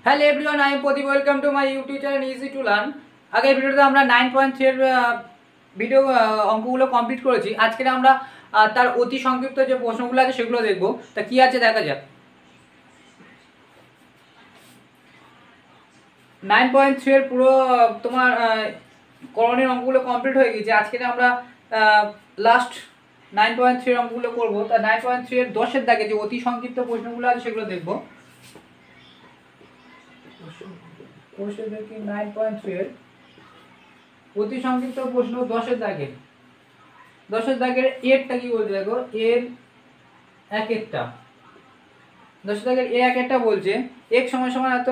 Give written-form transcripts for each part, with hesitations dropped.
Hello everyone, I am Pradeep. Welcome to my YouTube channel easy to learn. আগের ভিডিওতে আমরা 9.3 এর ভিডিও অঙ্কগুলো কমপ্লিট করেছি। আজকে আমরা তার অতি সংক্ষিপ্ত যে প্রশ্নগুলো আছে সেগুলো দেখব। তা কি আছে দেখা যাক। 9.3 এর পুরো তোমার করণীয় অঙ্কগুলো কমপ্লিট হয়ে গেছে। আজকে আমরা লাস্ট 9.3 এর অঙ্কগুলো করবো। তা 9.3 এর 10-এর দাগে যে অতি সংক্ষিপ্ত প্রশ্নগুলো আছে সেগুলো দেখবো। কোশ্চেন দেখি 9.3 এর অতি সংক্ষিপ্ত প্রশ্ন 10-এর দাগের। 10-এর দাগের এরটা কি বলছে দেখো, এর এক একটা 10-এর দাগের এ এক একটা বলছে x সমান সমান এত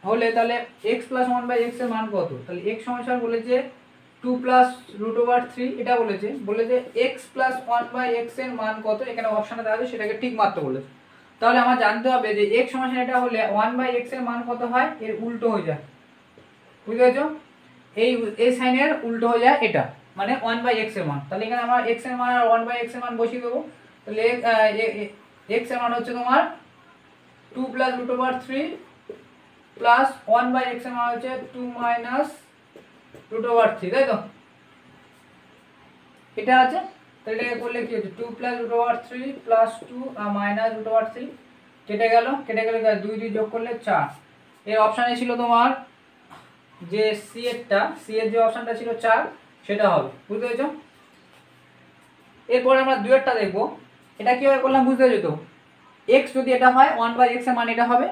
হলে তাহলে x প্লাস 1/x এর মান কত। তাহলে x সমান সমান বলেছে 2 প্লাস রুট ওভার 3, এটা বলেছে x প্লাস 1/x এর মান কত। এখানে অপশনে দেওয়া আছে, সেটাকে ঠিক মারতে বলেছে। তাহলে আমার জানতে হবে যে x সমান এটা হলে 1/x এর মান কত হয়, এর উল্টো হয়ে যায়। বুঝতে পেরেছো? এই সাইনের উল্টো হয়ে যায় এটা, মানে 1/x এর মান। তাহলে এখানে আমার x এর মান আর 1/x এর মান বসিয়ে দেবো। তাহলে x এর মান হচ্ছে তোমার 2 plus root over 3 plus 1/x এর মান হচ্ছে 2 মাইনাস রুট ওভার 3, তাই তো? এটা আছে। তাহলে এটা করলে কি হচ্ছে 2 plus root over 3 plus 2 minus root over 3 কেটে গেল 2 2 যোগ করলে 4। এর অপশানে ছিল তোমার যে সি এর যে অপশনটা ছিল 4, সেটা হবে। বুঝতে পেরেছো? এরপরে আমরা দুয়েরটা দেখবো। এটা কিভাবে করলাম বুঝতে পেরেছো তো? x যদি এটা হয় 1/x এর মান এটা হবে,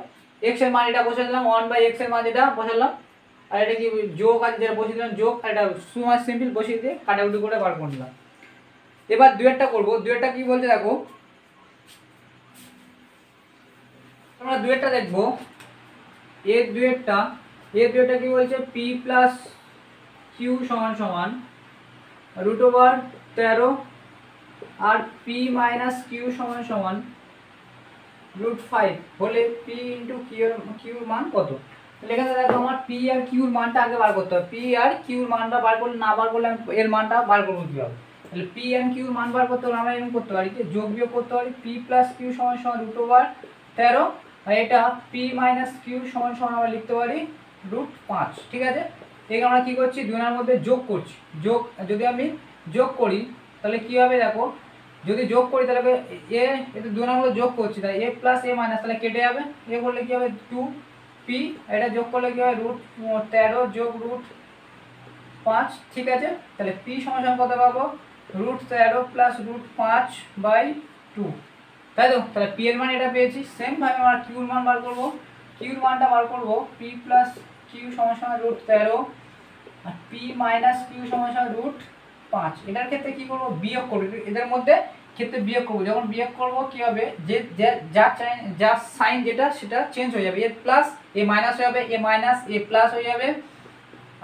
x এর মান এটা বসে দিলাম, 1/x এর মান যেটা বসালাম, আর এটা কি যোগ আছে যেটা বসিয়ে দিলাম যোগ, আর এটা সুমার সিম্পল বসিয়ে দিয়ে কাটাকুটি করে বার করে নিলাম। এবার দুয়েরটা করবো। দুয়েরটা কি বলছে দেখো, আমরা দুয়েরটা দেখবো। এর দুয়েরটা কি বলছে, p প্লাস কিউ সমান সমান রুট ওভার 13 আর p মাইনাস কিউ সমান সমান রুট 5 হলে p ইন্টু কিউর মান কত। তাহলে এখানে দেখো আমার p আর কিউর মানটা আগে বার করতে হবে। p আর কিউর মানটা বার করলে আমি এর মানটা বার করবো কীভাবে। তাহলে p আর কিউর মান বার করতে হলে আমরা এরকম করতে পারি যে যোগ বিয়োগ করতে পারি। p প্লাস কিউ সমান সমান রুট ওভার 13 আর এটা p মাইনাস কিউ সমান সমান আমরা লিখতে পারি রুট 5। ঠিক আছে? এখানে আমরা কি করছি, দুজনের মধ্যে যোগ করছি। যদি আমি যোগ করি তাহলে কি হবে দেখো, যদি যোগ করি তাহলে এ এটা দুজনের মধ্যে যোগ করছি, তাই এ প্লাস এ মাইনাস, তাহলে কেটে যাবে। এ করলে কি হবে 2p, এটা যোগ করলে কি হবে রুট 13 যোগ রুট 5। ঠিক আছে? তাহলে p সমান সমান কত পাবো, রুট 13 প্লাস রুট 5/2, তাই তো? তাহলে p এর মান এটা পেয়েছি। সেম ভাবে আমরা কিউর মান বার করবো। কিউর মানটা বার করবো p প্লাস কিউ সমান সমান রুট 13 আর p মাইনাস কিউ সমান সমান রুট 5। এটার ক্ষেত্রে কি করবো, বিয়োগ করবো। এদের মধ্যে ক্ষেত্রে বিয়োগ করবো। যখন বিয়োগ করবো কি হবে, যে যা সাইন যেটা সেটা চেঞ্জ হয়ে যাবে। এ প্লাস এ মাইনাস হয়ে যাবে, এ মাইনাস এ প্লাস হয়ে যাবে,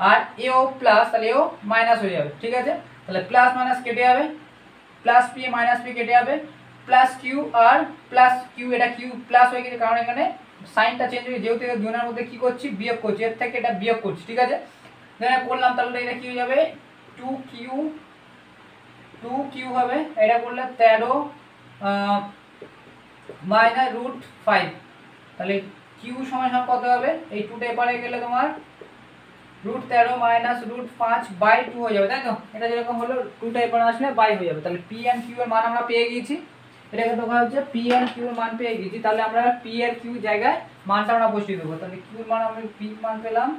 আর এও প্লাস তাহলে এও মাইনাস হয়ে যাবে। ঠিক আছে? তাহলে প্লাস মাইনাস কেটে যাবে, প্লাস পি মাইনাস পি কেটে যাবে, plus Q R plus Q, এটা কিউ প্লাস হয়ে গেছে কারণ এখানে সাইনটা চেঞ্জ হয়ে, যেহেতু দুজনের মধ্যে কি করছি বিয়োগ করছি, এর থেকে এটা বিয়োগ করছি। ঠিক আছে? করলাম, তাহলে এটা কি হয়ে যাবে 2q হবে। এটা করলে 13 মাইনাস রুট 5, তাহলে কিউ সমান সমান কত হবে, এই 2টা এপারে গেলে তোমার রুট 13 মাইনাস রুট 5/2 হয়ে যাবে, তাই তো? এটা যেরকম হলো 2টা এপারে আসলে বাই হয়ে যাবে। তাহলে পি অ্যান্ড কিউ এর মান আমরা পেয়ে গিয়েছি। এটাকে দেখা হচ্ছে পি অ্যান্ড কিউ এর মান পেয়ে গিয়েছি। তাহলে আমরা পি আর কিউ জায়গায় মানটা আমরা বসিয়ে দেবো। তাহলে কিউর মান আমরা পি মান পেলাম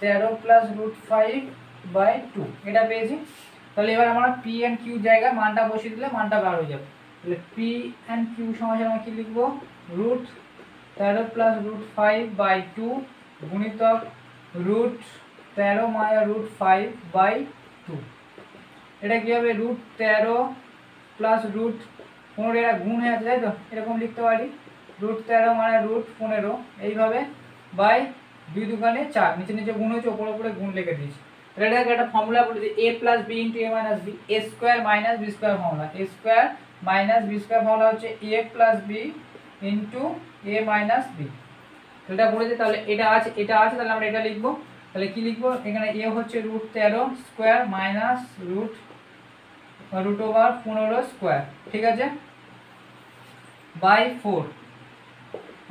13 প্লাস রুট 5/2, এটা পেয়েছি। তাহলে এবার আমরা পি অ্যান্ড কিউ জায়গায় মানটা বসিয়ে দিলে মানটা বার হয়ে যাবে। তাহলে পি অ্যান্ড কিউ সমান আমরা কি লিখবো, রুট 13 প্লাস রুট 5/2 গুণিতক রুট 13 মাইনাস রুট 5/2। এটা কি হবে, রুট 13 প্লাস রুট 15, এটা গুণ হয়ে আছে, তাই তো? এরকম লিখতে পারি রুট 13 মানে রুট 15, এইভাবে বাই 2 দুগুণে 4, নিচে নিচে গুণ হয়েছে, ওপরে উপরে গুণ লিখে দিয়েছি। তাহলে এটা একটা ফর্মুলা বলেছে a plus B into A minus B, A square minus B square formula. A square minus B square formula হচ্ছে A plus B into A minus B. এটা বলেছে, তাহলে এটা আছে তাহলে আমরা এটা লিখবো। তাহলে কি লিখবো, এখানে এ হচ্ছে root 13 square minus root over 15 square. ঠিক আছে? বাই 4,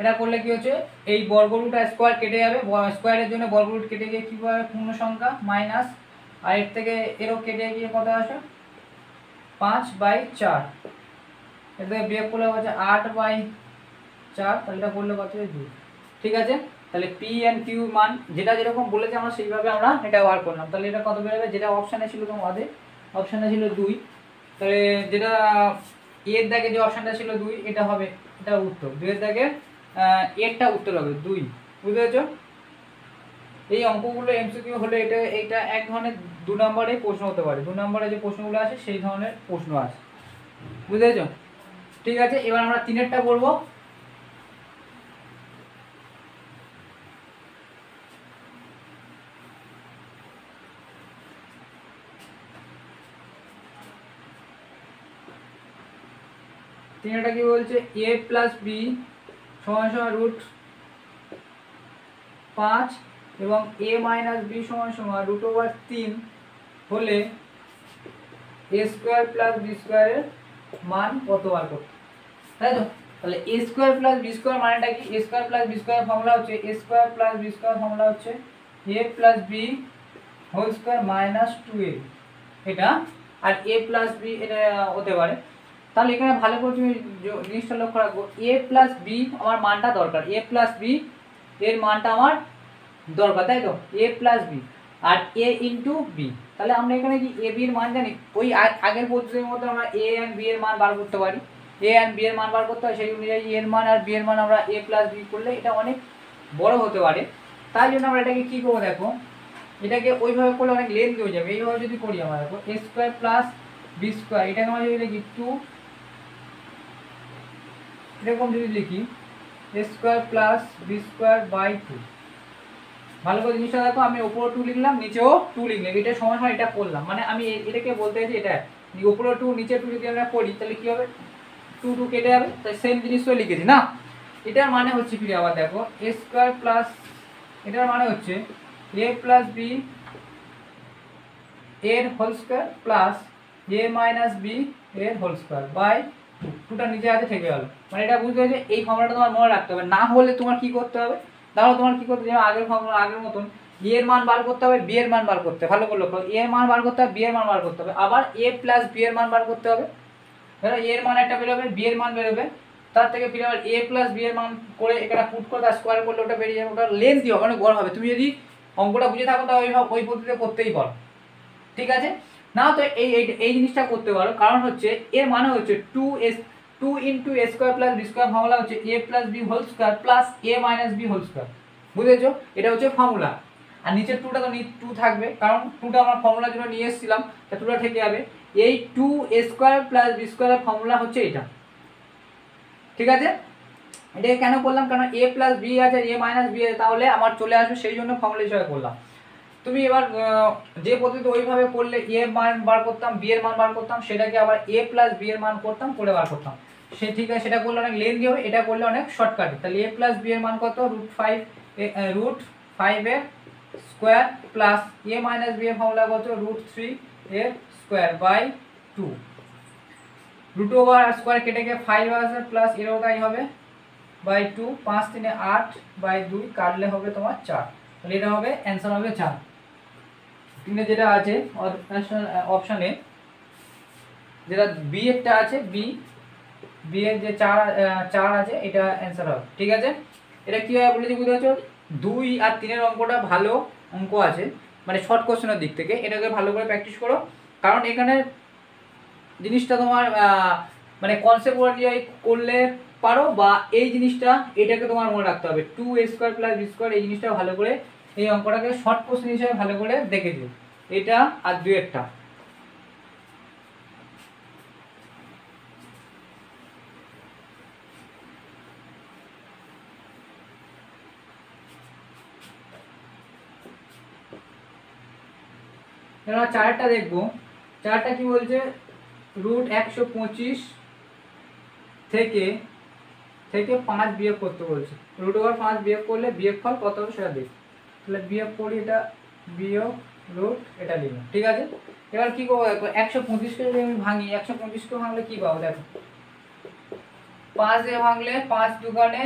এটা করলে কি হচ্ছে এই বর্গরুট আর স্কোয়ার কেটে যাবে, স্কোয়ারের জন্য বর্গরুট কেটে গিয়ে কী হবে পূর্ণ সংখ্যা মাইনাস, আর এর থেকে এরও কেটে গিয়ে কত আসে 5/4, এর থেকে বিয়োগ করলে হচ্ছে 8/4, তাহলে এটা করলে কত 2। ঠিক আছে, তাহলে পি অ্যান্ড কিউ মান যেটা যেরকম বলেছে আমরা সেইভাবে আমরা এটা বার করলাম। তাহলে এটা কত বেরোবে, যেটা অপশানে ছিল তোমাদের অপশানে ছিল 2, তাহলে যেটা এর দাগে যে অপশানটা ছিল 2 এটা হবে, এটা উত্তর 2 এর দাগে এরটা উত্তর হবে 2, বুঝতে পেরেছো? এই অঙ্কগুলো এমসিকিউ হলে এইটা এক ধরনের 2 নম্বরে প্রশ্ন হতে পারে, 2 নম্বরে যে প্রশ্নগুলো আসে সেই ধরনের প্রশ্ন আসে, বুঝতে পেরেছো? ঠিক আছে, এবার আমরা 3এরটা করবো। তিনটা কি বলছে a প্লাস বি সমান সমান √5 এবং a মাইনাস বি সমান সমান √3 হলে a স্কোয়ার প্লাস বি স্কোয়ারের মান কত বার করতে, তাই তো? তাহলে a square plus B square মানেটা কি, a square plus B square formula হচ্ছে a square plus B square formula হচ্ছে a plus B whole square minus 2a, এটা আর a প্লাস বি এটা হতে পারে। তাহলে এখানে ভালো করে তুমি জিনিসটা লক্ষ্য রাখবো, a প্লাস বি আমার মানটা দরকার, a প্লাস বি এর মানটা আমার দরকার, তাই তো? a প্লাস বি আর a ইন্টু বি, তাহলে আমরা এখানে কি a b এর মান জানি, ওই আগের পদ্ধতির মধ্যে আমরা a অ্যান্ড b এর মান বার করতে পারি, a অ্যান্ড b এর মান বার করতে হয়, সেই অনুযায়ী এর মান আর b এর মান আমরা a প্লাস বি করলে এটা অনেক বড় হতে পারে। তাই জন্য আমরা এটাকে কী করবো দেখো, এটাকে ওইভাবে করলে অনেক লেন্থ হয়ে যাবে, এইভাবে যদি করি আমরা দেখো a square plus B square, এটাকে আমরা যদি লিখি 2, এরকম যদি লিখি a square plus B square by 2, ভালো করে জিনিসটা দেখো, আমি ওপরে 2 লিখলাম নিচেও 2 লিখলাম, এটা সময় হয় এটা করলাম, মানে আমি এটাকে বলতে চাইছি এটা উপরে 2 নিচে 2 যদি আমরা করি তাহলে কী হবে 2 কেটে যাবে, তাই সেম জিনিস তো লিখেছি না। এটার মানে হচ্ছে ফিরে আবার দেখো a স্কোয়ার প্লাস, এটার মানে হচ্ছে a প্লাস বি এর whole square plus a minus B এর হোল স্কোয়ার বাই 2টা নিচে আছে থেকে গেল, মানে এটা বুঝতে হয়েছে। এই ফর্মুলাটা তোমার মনে রাখতে হবে, না হলে তোমার কি করতে হবে, তাহলে তোমার কি করতে হবে আগের ফর্মুলা আগের মতন a এর মান বার করতে হবে, b এর মান বার করতে হবে, ভালো করে লক্ষ্য, a এর মান বার করতে হবে, b এর মান বার করতে হবে, আবার a প্লাস b এর মান বার করতে হবে, ধরো a এর মান একটা বেরোবে, b এর মান বেরোবে, তার থেকে ফিরে আবার a প্লাস b এর মান করে এখানে পুট করে তার স্কোয়ার করলে ওটা বেরিয়ে যাবে, ওটা লেন্থ হবে অনেক বড় হবে, তুমি যদি অঙ্কটা বুঝে থাকো তাহলে ওই পদ্ধতিতে করতেই পারো, ঠিক আছে? না তো এই জিনিসটা করতে পারো, কারণ হচ্ছে এর মানে হচ্ছে 2 into A square plus B square formula হচ্ছে a plus B whole square plus a minus B whole square, বুঝেছো? এটা হচ্ছে ফর্মুলা, আর নিচের 2টা তো 2 থাকবে, কারণ 2টা আমরা ফর্মুলার জন্য নিয়ে এসেছিলাম, তা 2টা থেকে যাবে। এই 2 a স্কোয়ার প্লাস বি স্কোয়ারের ফর্মুলা হচ্ছে এটা, ঠিক আছে? এটাকে কেন করলাম, কারণ a প্লাস বি আছে a মাইনাস বি আছে, তাহলে আমার চলে আসবে, সেই জন্য ফর্মুলা হিসাবে করলাম। তুমি এবার যে পদ্ধতি ওইভাবে করলে a এর মান বার করতাম, b এর মান বার করতাম, সেটাকে আবার a প্লাস বি এর মান করতাম করে বার করতাম, সে ঠিক আছে, সেটা করলে অনেক লেন্থি হবে, এটা করলে অনেক শর্টকাট। তাহলে a প্লাস বি এর মান কত √5 এর square plus a minus B এর ফর্মুলা কত √3 এর স্কোয়ার বাই 2, রুট ওভার আর স্কোয়ার কেটে গিয়ে 5 আসবে প্লাস এরও তাই হবে বাই 2, 5 3 8 বাই 2 কাটলে হবে তোমার 4, তাহলে এটা হবে অ্যান্সার হবে 4। তিনে যেটা আছে অপশানে যেটা বি এরটা আছে, বি এর যে 4 আছে এটা অ্যান্সার হবে, ঠিক আছে? এটা কীভাবে বলেছি বুঝতে পারছো, 2 আর 3-এর অঙ্কটা ভালো অঙ্ক আছে, মানে শর্ট কোশ্চেনের দিক থেকে, এটাকে ভালো করে প্র্যাকটিস করো, কারণ এখানে জিনিসটা তোমার মানে কনসেপ্ট অনুযায়ী করলে পারো, বা এই জিনিসটা এটাকে তোমার মনে রাখতে হবে 2a square plus B square, এই জিনিসটা ভালো করে এই অঙ্কটাকে শর্ট কোশ্চেন হিসেবে ভালো করে দেখে দিও, এটা আর 2-এরটা। এবার 4-টা দেখবো, 4টা কি বলছে √125 থেকে 5 বিয়োগ করতে বলছে, √5 বিয়োগ করলে বিয়োগফল কত হবে সেটা দেখ, তাহলে বিয়োগ করি, এটা বিয়োগ রুট এটা লিখলাম, ঠিক আছে? এবার কি করবো দেখো, 125কে যদি আমি ভাঙি, 125কে ভাঙলে কি পাবো দেখো, 5 দিয়ে ভাঙলে 5 দুগুণে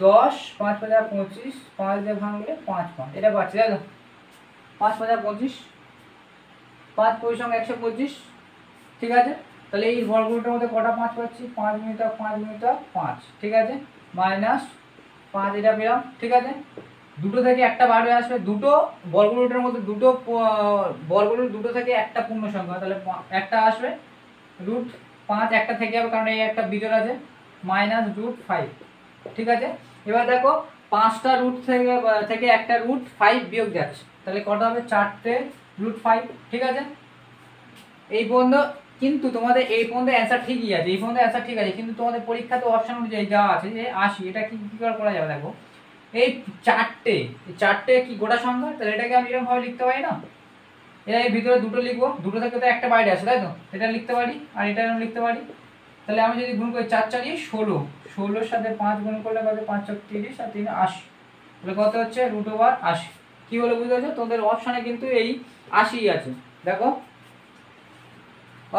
10 5 5 25, 5 দিয়ে ভাঙলে 5 5, এটা পাচ্ছি তাই তো? 5 5 25, 5 25 সঙ্গে 125, ঠিক আছে। তাহলে এই বর্গমূলটার মধ্যে কটা 5 পাচ্ছি? 5 মিটার 5 মিটার 5, ঠিক আছে, মাইনাস 5 এটা পেলাম, ঠিক আছে। দুটো থেকে একটা বার হয়ে আসবে, দুটো বর্গমূলটার মধ্যে দুটো বর্গমূল দুটো থেকে একটা পূর্ণ সংখ্যা, তাহলে একটা আসবে √5, একটা থেকে যাবে কারণ এই একটা বিজোড় আছে, মাইনাস √5, ঠিক আছে। এবার দেখো 5টা রুট থেকে একটা √5 বিয়োগ যাচ্ছে, তাহলে কটা হবে? 4টে √5, ঠিক আছে। এই পর্যন্ত কিন্তু তোমাদের এই পর্যন্ত অ্যান্সার ঠিকই আছে, এই পর্যন্ত অ্যান্সার ঠিক আছে, কিন্তু তোমাদের পরীক্ষাতে অপশন অনুযায়ী যাওয়া আছে যে 80, এটা কি করা যাবে দেখো। এই চারটে কি গোটা সংখ্যা, তাহলে এটাকে আমি এরকম ভাবে লিখতে পারি না, এর ভিতরে দুটো লিখবো, দুটো থেকে তো একটা বাইরে আসে তাই তো, এটা লিখতে পারি আর এটা এরকম লিখতে পারি। তাহলে আমি যদি গুণ করি 4 4 16, 16-র সাথে 5 গুণ করলে কত? 5 4 30 আর 3 80, তাহলে কত হচ্ছে? √80। কি হলো বুঝতে পারছো? তোমাদের অপশানে কিন্তু এই 80 আছে, দেখো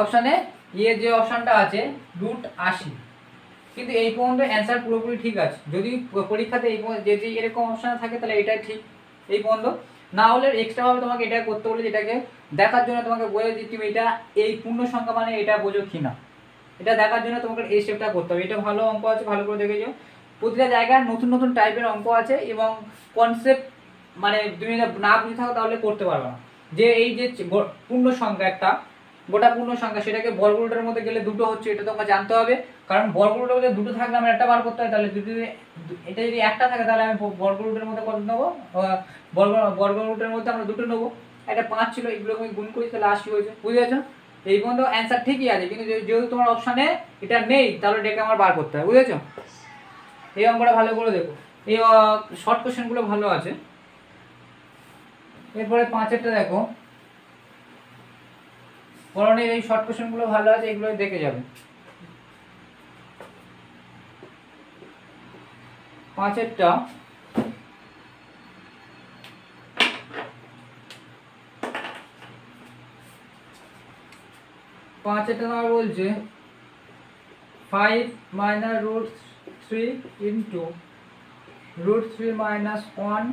অপশানে যে অপশানটা আছে √80, কিন্তু এই পর্যন্ত অ্যান্সার পুরোপুরি ঠিক আছে। যদি পরীক্ষাতে এই যদি এরকম অপশান থাকে তাহলে এটাই ঠিক এই পর্যন্ত, না হলে এক্সট্রাভাবে তোমাকে এটা করতে বলে, যেটাকে দেখার জন্য তোমাকে বলে যে তুমি এটা এই পূর্ণ সংখ্যা মানে এটা বোঝো কি না, এটা দেখার জন্য তোমাকে এই স্টেপটা করতে হবে। এটা ভালো অঙ্ক আছে, ভালো করে দেখে যাও। প্রতিটা জায়গায় নতুন নতুন টাইপের অঙ্ক আছে এবং কনসেপ্ট মানে তুমি না বুঝে থাকো তাহলে করতে পারবে না। যে এই যে পূর্ণ সংখ্যা একটা গোটা পূর্ণ সংখ্যা, সেটাকে বর্গমূলের মধ্যে গেলে দুটো হচ্ছে, এটা তোমাকে জানতে হবে। কারণ বর্গমূলের মধ্যে দুটো থাকলে আমার একটা বার করতে হয়, তাহলে দুটো এটা যদি একটা থাকে তাহলে আমি বর্গমূলের মধ্যে কত নেবো? বর্গমূলের মধ্যে আমরা দুটো নেবো। একটা 5 ছিল, এগুলো আমি গুণ করি তাহলে 80 হয়েছে, বুঝে গেছো? এই পর্যন্ত অ্যান্সার ঠিকই আছে, কিন্তু যেহেতু তোমার অপশানে এটা নেই তাহলে এটাকে আমার বার করতে হয়, বুঝেছো? এই অঙ্কটা ভালো করে দেখো, এই শর্ট কোশ্চেনগুলো ভালো আছে। এরপরে 5-এরটা দেখো, পরনের এই শর্ট কোশ্চেনগুলো ভালো আছে, এগুলো দেখে যাবে। 5-এরটা আমার বলছে 5 minus √3 into √3 minus 1,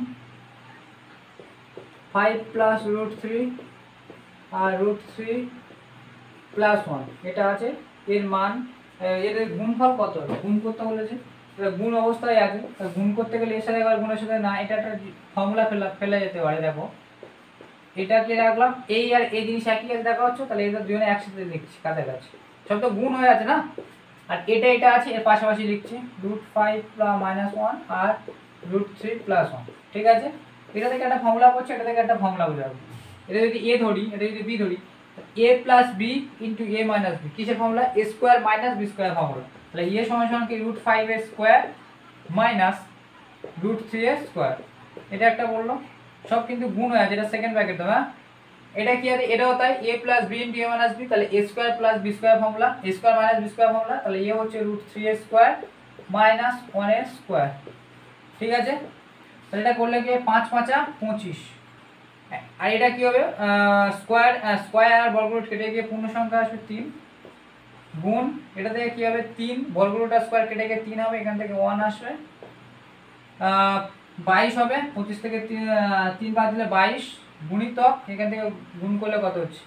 5 plus √3 আর √3 plus 1, এটা আছে। এর মান এর গুণফল কত হবে? গুণ করতে বলেছে, গুণ অবস্থায় আছে, গুণ করতে গেলে এর সাথে একবার গুণের সাথে না, এটা একটা ফর্মুলা ফেলা যেতে পারে। দেখো এটাকে রাখলাম, এই আর এই জিনিস একই কাছে দেখা হচ্ছে, তাহলে এদের দুজনে একসাথে লিখছি কাছাকাছি, সব তো গুণ হয়ে আছে না। আর এটা আছে, এর পাশাপাশি লিখছি √5 -1 আর √3 + 1, ঠিক আছে। এটা থেকে একটা ফর্মুলা করছে, এটা থেকে একটা ফর্মুলা বোঝাবো। এটা যদি a ধরি, এটা যদি b ধরি, a + b * a - b, কিসের ফর্মুলা? a² - b² formula. তাহলে a = কি? √5a² - √3a², এটা একটা বললো। সব কিন্তু গুণ হয়ে আছে, এটা সেকেন্ড ব্র্যাকেট দাও। হ্যাঁ, এটা কি আছে? এটাও তাই, a + b * a - b, তাহলে a² + b² formula, a² - b² formula, তাহলে a হচ্ছে √3a² - 1a², ঠিক আছে। তাহলে এটা করলে কি 5 5 25, আর এটা কি হবে? স্কয়ার আর বর্গমূল কেটে গিয়ে পূর্ণ সংখ্যা আসবে 3, গুণ এটা থেকে কি হবে? 3 বর্গমূলটা স্কয়ার কেটে গিয়ে 3 হবে, এখান থেকে 1 আসবে, 22 হবে। 25 থেকে 3 বাদ দিলে 22, গুণিতক এখান থেকে গুণ করলে কত হচ্ছে?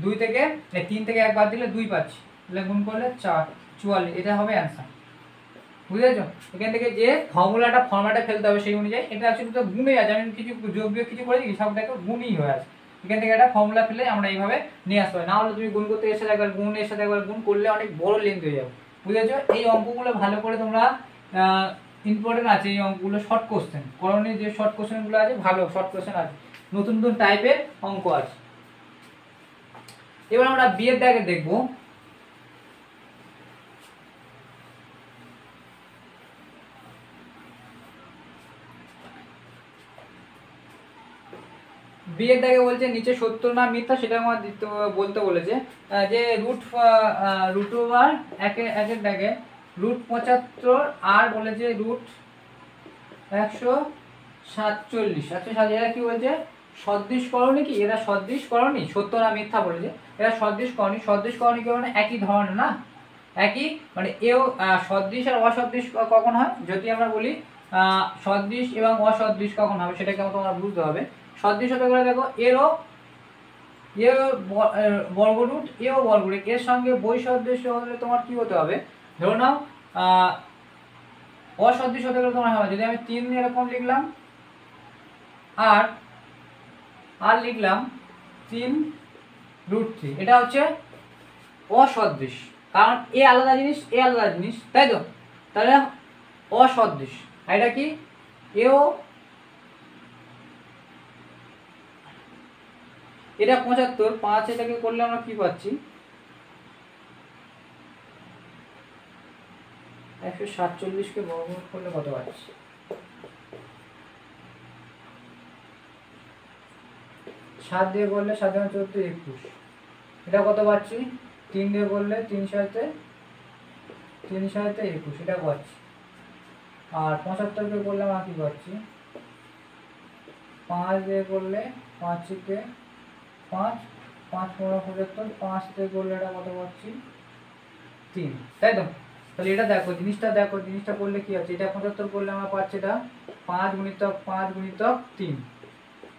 2 থেকে 3 থেকে 1 বাদ দিলে 2 পাচ্ছি, তাহলে গুণ করলে 4 44, এটা হবে অ্যান্সার, বুঝেছো? এখান থেকে যে ফর্মুলাটা ফেলতে হবে সেই অনুযায়ী, এটা অ্যাকচুয়ালি তো গুণে আছে, আমি কিছু যোগ বিয়োগ কিছু করে দিই, সব দেখো গুণই হয়ে আছে। এখান থেকে একটা ফর্মুলা ফেলে আমরা এইভাবে নিয়ে আসতে হয়, না হলে তুমি গুণ করতে এর সাথে একবার গুণ করলে অনেক বড় লেন্থ হয়ে যাবে, বুঝেছো? এই অঙ্কগুলো ভালো করে তোমরা ইম্পর্টেন্ট আছে, এই অঙ্কগুলো শর্ট কোশ্চেন, করণীয় যে শর্ট কোশ্চেনগুলো আছে, ভালো শর্ট কোশ্চেন আছে, নতুন নতুন টাইপের অঙ্ক আছে। এবার আমরা বিয়ের দাগে দেখবো। বিয়ের দাগে বলছে নিচে সত্য না মিথ্যা সেটা আমার বলতে বলেছে, যে √ওভার একের দাগে √75 আর বলেছে √147, এরা কি বলছে? সদৃশ করণী। কি এরা সদৃশ করণী? সত্য না মিথ্যা বলেছে, এরা সদৃশ করণী। সদৃশ করণী কি মানে একই ধরনের না, একই, মানে এও সদৃশ আর অসদৃশ কখন হয়, যদি আমরা বলি সদৃশ এবং অসদৃশ কখন হবে সেটাকে তোমার বুঝতে হবে। সদৃশ হতে গেলে দেখো এরও বর্গরুট এও বর্গরুট, এর সঙ্গে বৈসদৃশ্য হলে তোমার কি হতে হবে, ধরো নাও অসদৃশ হতে গেলে তোমার হবে, যদি আমি 3 এরকম লিখলাম আর আর লিখলাম 3√3, এটা হচ্ছে অসদৃশ, কারণ এ আলাদা জিনিস এ আলাদা জিনিস, তাই তো, তাহলে অসদৃশ। আর এটা কি, এও এটা 75, 5 এটাকে করলে আমরা কি পাচ্ছি 147কে বর্গমূল করলে কত পাচ্ছি, 7 দিয়ে করলে 7 × 14 21, এটা কত পাচ্ছি 3 দিয়ে করলে 3 × 7 = 21, এটা পাচ্ছি। আর 75কে করলে আমরা কি পাচ্ছি 5 দিয়ে করলে 5 × 5, 5 × 75, 5 দিয়ে করলে এটা কত পাচ্ছি 3, তাই তো। তাহলে এটা দেখো জিনিসটা করলে কি আছে, এটা 75 করলে আমরা পাচ্ছি এটা 5 × 5 × 3,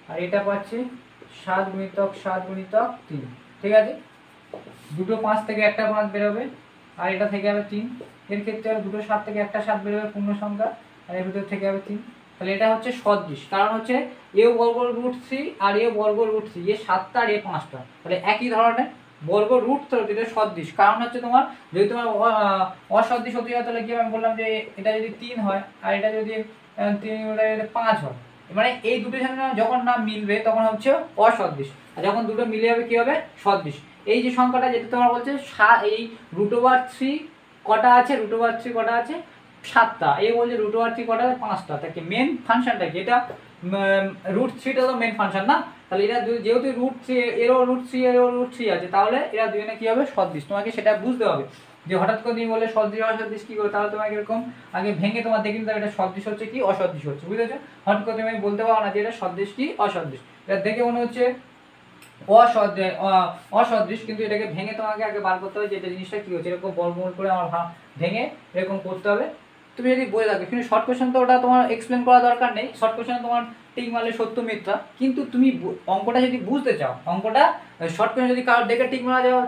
আর এটা পাচ্ছি 7 × 7 × 3, ঠিক আছে। দুটো 5 থেকে একটা 5 বেরোবে, আর এটা থেকে যাবে 3, এর ক্ষেত্রে দুটো 7 থেকে একটা 7 বেরোবে পূর্ণ সংখ্যা, আর এর ভিতর থেকে যাবে 3। তাহলে এটা হচ্ছে সদৃশ, কারণ হচ্ছে এও বর্গ √3 আর এও বর্গ √3, এ 7টা আর এ 5টা, তাহলে একই ধরনের বর্গ √3, এটা সদৃশ। কারণ হচ্ছে তোমার যদি তোমার অসদৃশ হতে হয় তাহলে কি আমি বললাম যে এটা যদি 3 হয় আর এটা যদি 3 5 হয়, মানে এই দুটো যখন না মিলবে তখন হচ্ছে অসদৃশ, আর যখন দুটো মিলে যাবে কি হবে সদৃশ। এই যে সংখ্যাটা যেটা তোমার বলছে এই √3 কটা আছে, √3 কটা আছে 7টা, এই বলছে √3 কটা আছে 5টা, তাকে মেন ফাংশনটা কি, এটা √3টা তো মেন ফাংশন না, তাহলে এটা যেহেতু √3 এরও √3 এরও √3 আছে, তাহলে এরা দুজনে কি হবে সদৃশ। তোমাকে সেটা বুঝতে হবে যে হঠাৎ করে তুমি বলে সদৃশ অসদৃশ কি করে, তাহলে তোমাকে এরকম আগে ভেঙে তোমার দেখে নিতে হবে এটা সদৃশ হচ্ছে কি অসদৃশ হচ্ছে, বুঝেছো। হঠাৎ করে তুমি বলতে পারো না যে এটা সদৃশ কি অসদৃশ, এটা দেখে মনে হচ্ছে অসদৃশ, কিন্তু এটাকে ভেঙে তোমাকে আগে বার করতে হবে যে এটা জিনিসটা কি হচ্ছে, এরকম বর্গমূল করে আমার ভেঙে এরকম করতে হবে। তুমি যদি বলে থাকো, কিন্তু শর্ট কোয়েশ্চেন তো ওটা তোমার এক্সপ্লেন করা দরকার নেই, শর্ট কোয়েশ্চেন তোমার টিক মারলে সত্য মিথ্যা, কিন্তু তুমি অঙ্কটা যদি বুঝতে চাও, অঙ্কটা শর্ট কোয়েশ্চেন যদি কারোর দেখে টিক মারা যাও,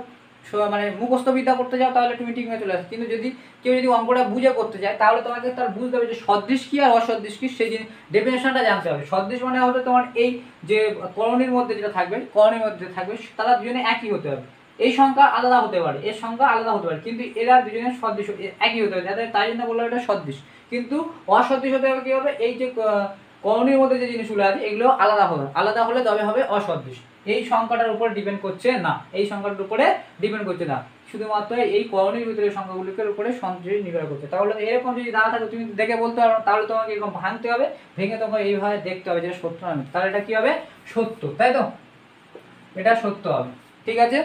মানে মুখস্থ বিদ্যা করতে যাও, তাহলে তুমি টিক মেরে চলে আসো। কিন্তু যদি কেউ যদি অঙ্কটা বুঝে করতে চায়, তাহলে তোমাকে তার বুঝতে হবে যে সদৃশ কি আর অসদৃশ কি, সেই জিনিস ডেফিনেশনটা জানতে হবে। সদৃশ মানে হচ্ছে তোমার এই যে করণীর মধ্যে যেটা থাকবে, করণীর মধ্যে থাকবে তারা দুজনে একই হতে হবে, এই সংখ্যা আলাদা হতে পারে, এর সংখ্যা আলাদা হতে পারে, কিন্তু এরা দুজনের সদৃশ একই হতে হবে, যাতে তাই জন্য বললাম এটা সদৃশ। কিন্তু অসদৃশ হতে হবে কি হবে, এই যে করণীর মধ্যে যে জিনিসগুলো আছে এগুলো আলাদা হলে তবে হবে অসদৃশ। এই সংখ্যাটার উপর ডিপেন্ড করছে না, এই সংখ্যাটার উপরে ডিপেন্ড করছে না, শুধুমাত্র এই করণীর ভিতরে সংখ্যাগুলির উপরে সদৃশ নির্ভর করছে। তাহলে এরকম যদি না থাকে তুমি দেখে বলতে পারো, তাহলে তোমাকে এরকম ভাঙতে হবে, ভেঙে তোমাকে এইভাবে দেখতে হবে যে সত্য না, তাহলে এটা কি হবে সত্য, তাই তো, এটা সত্য হবে, ঠিক আছে।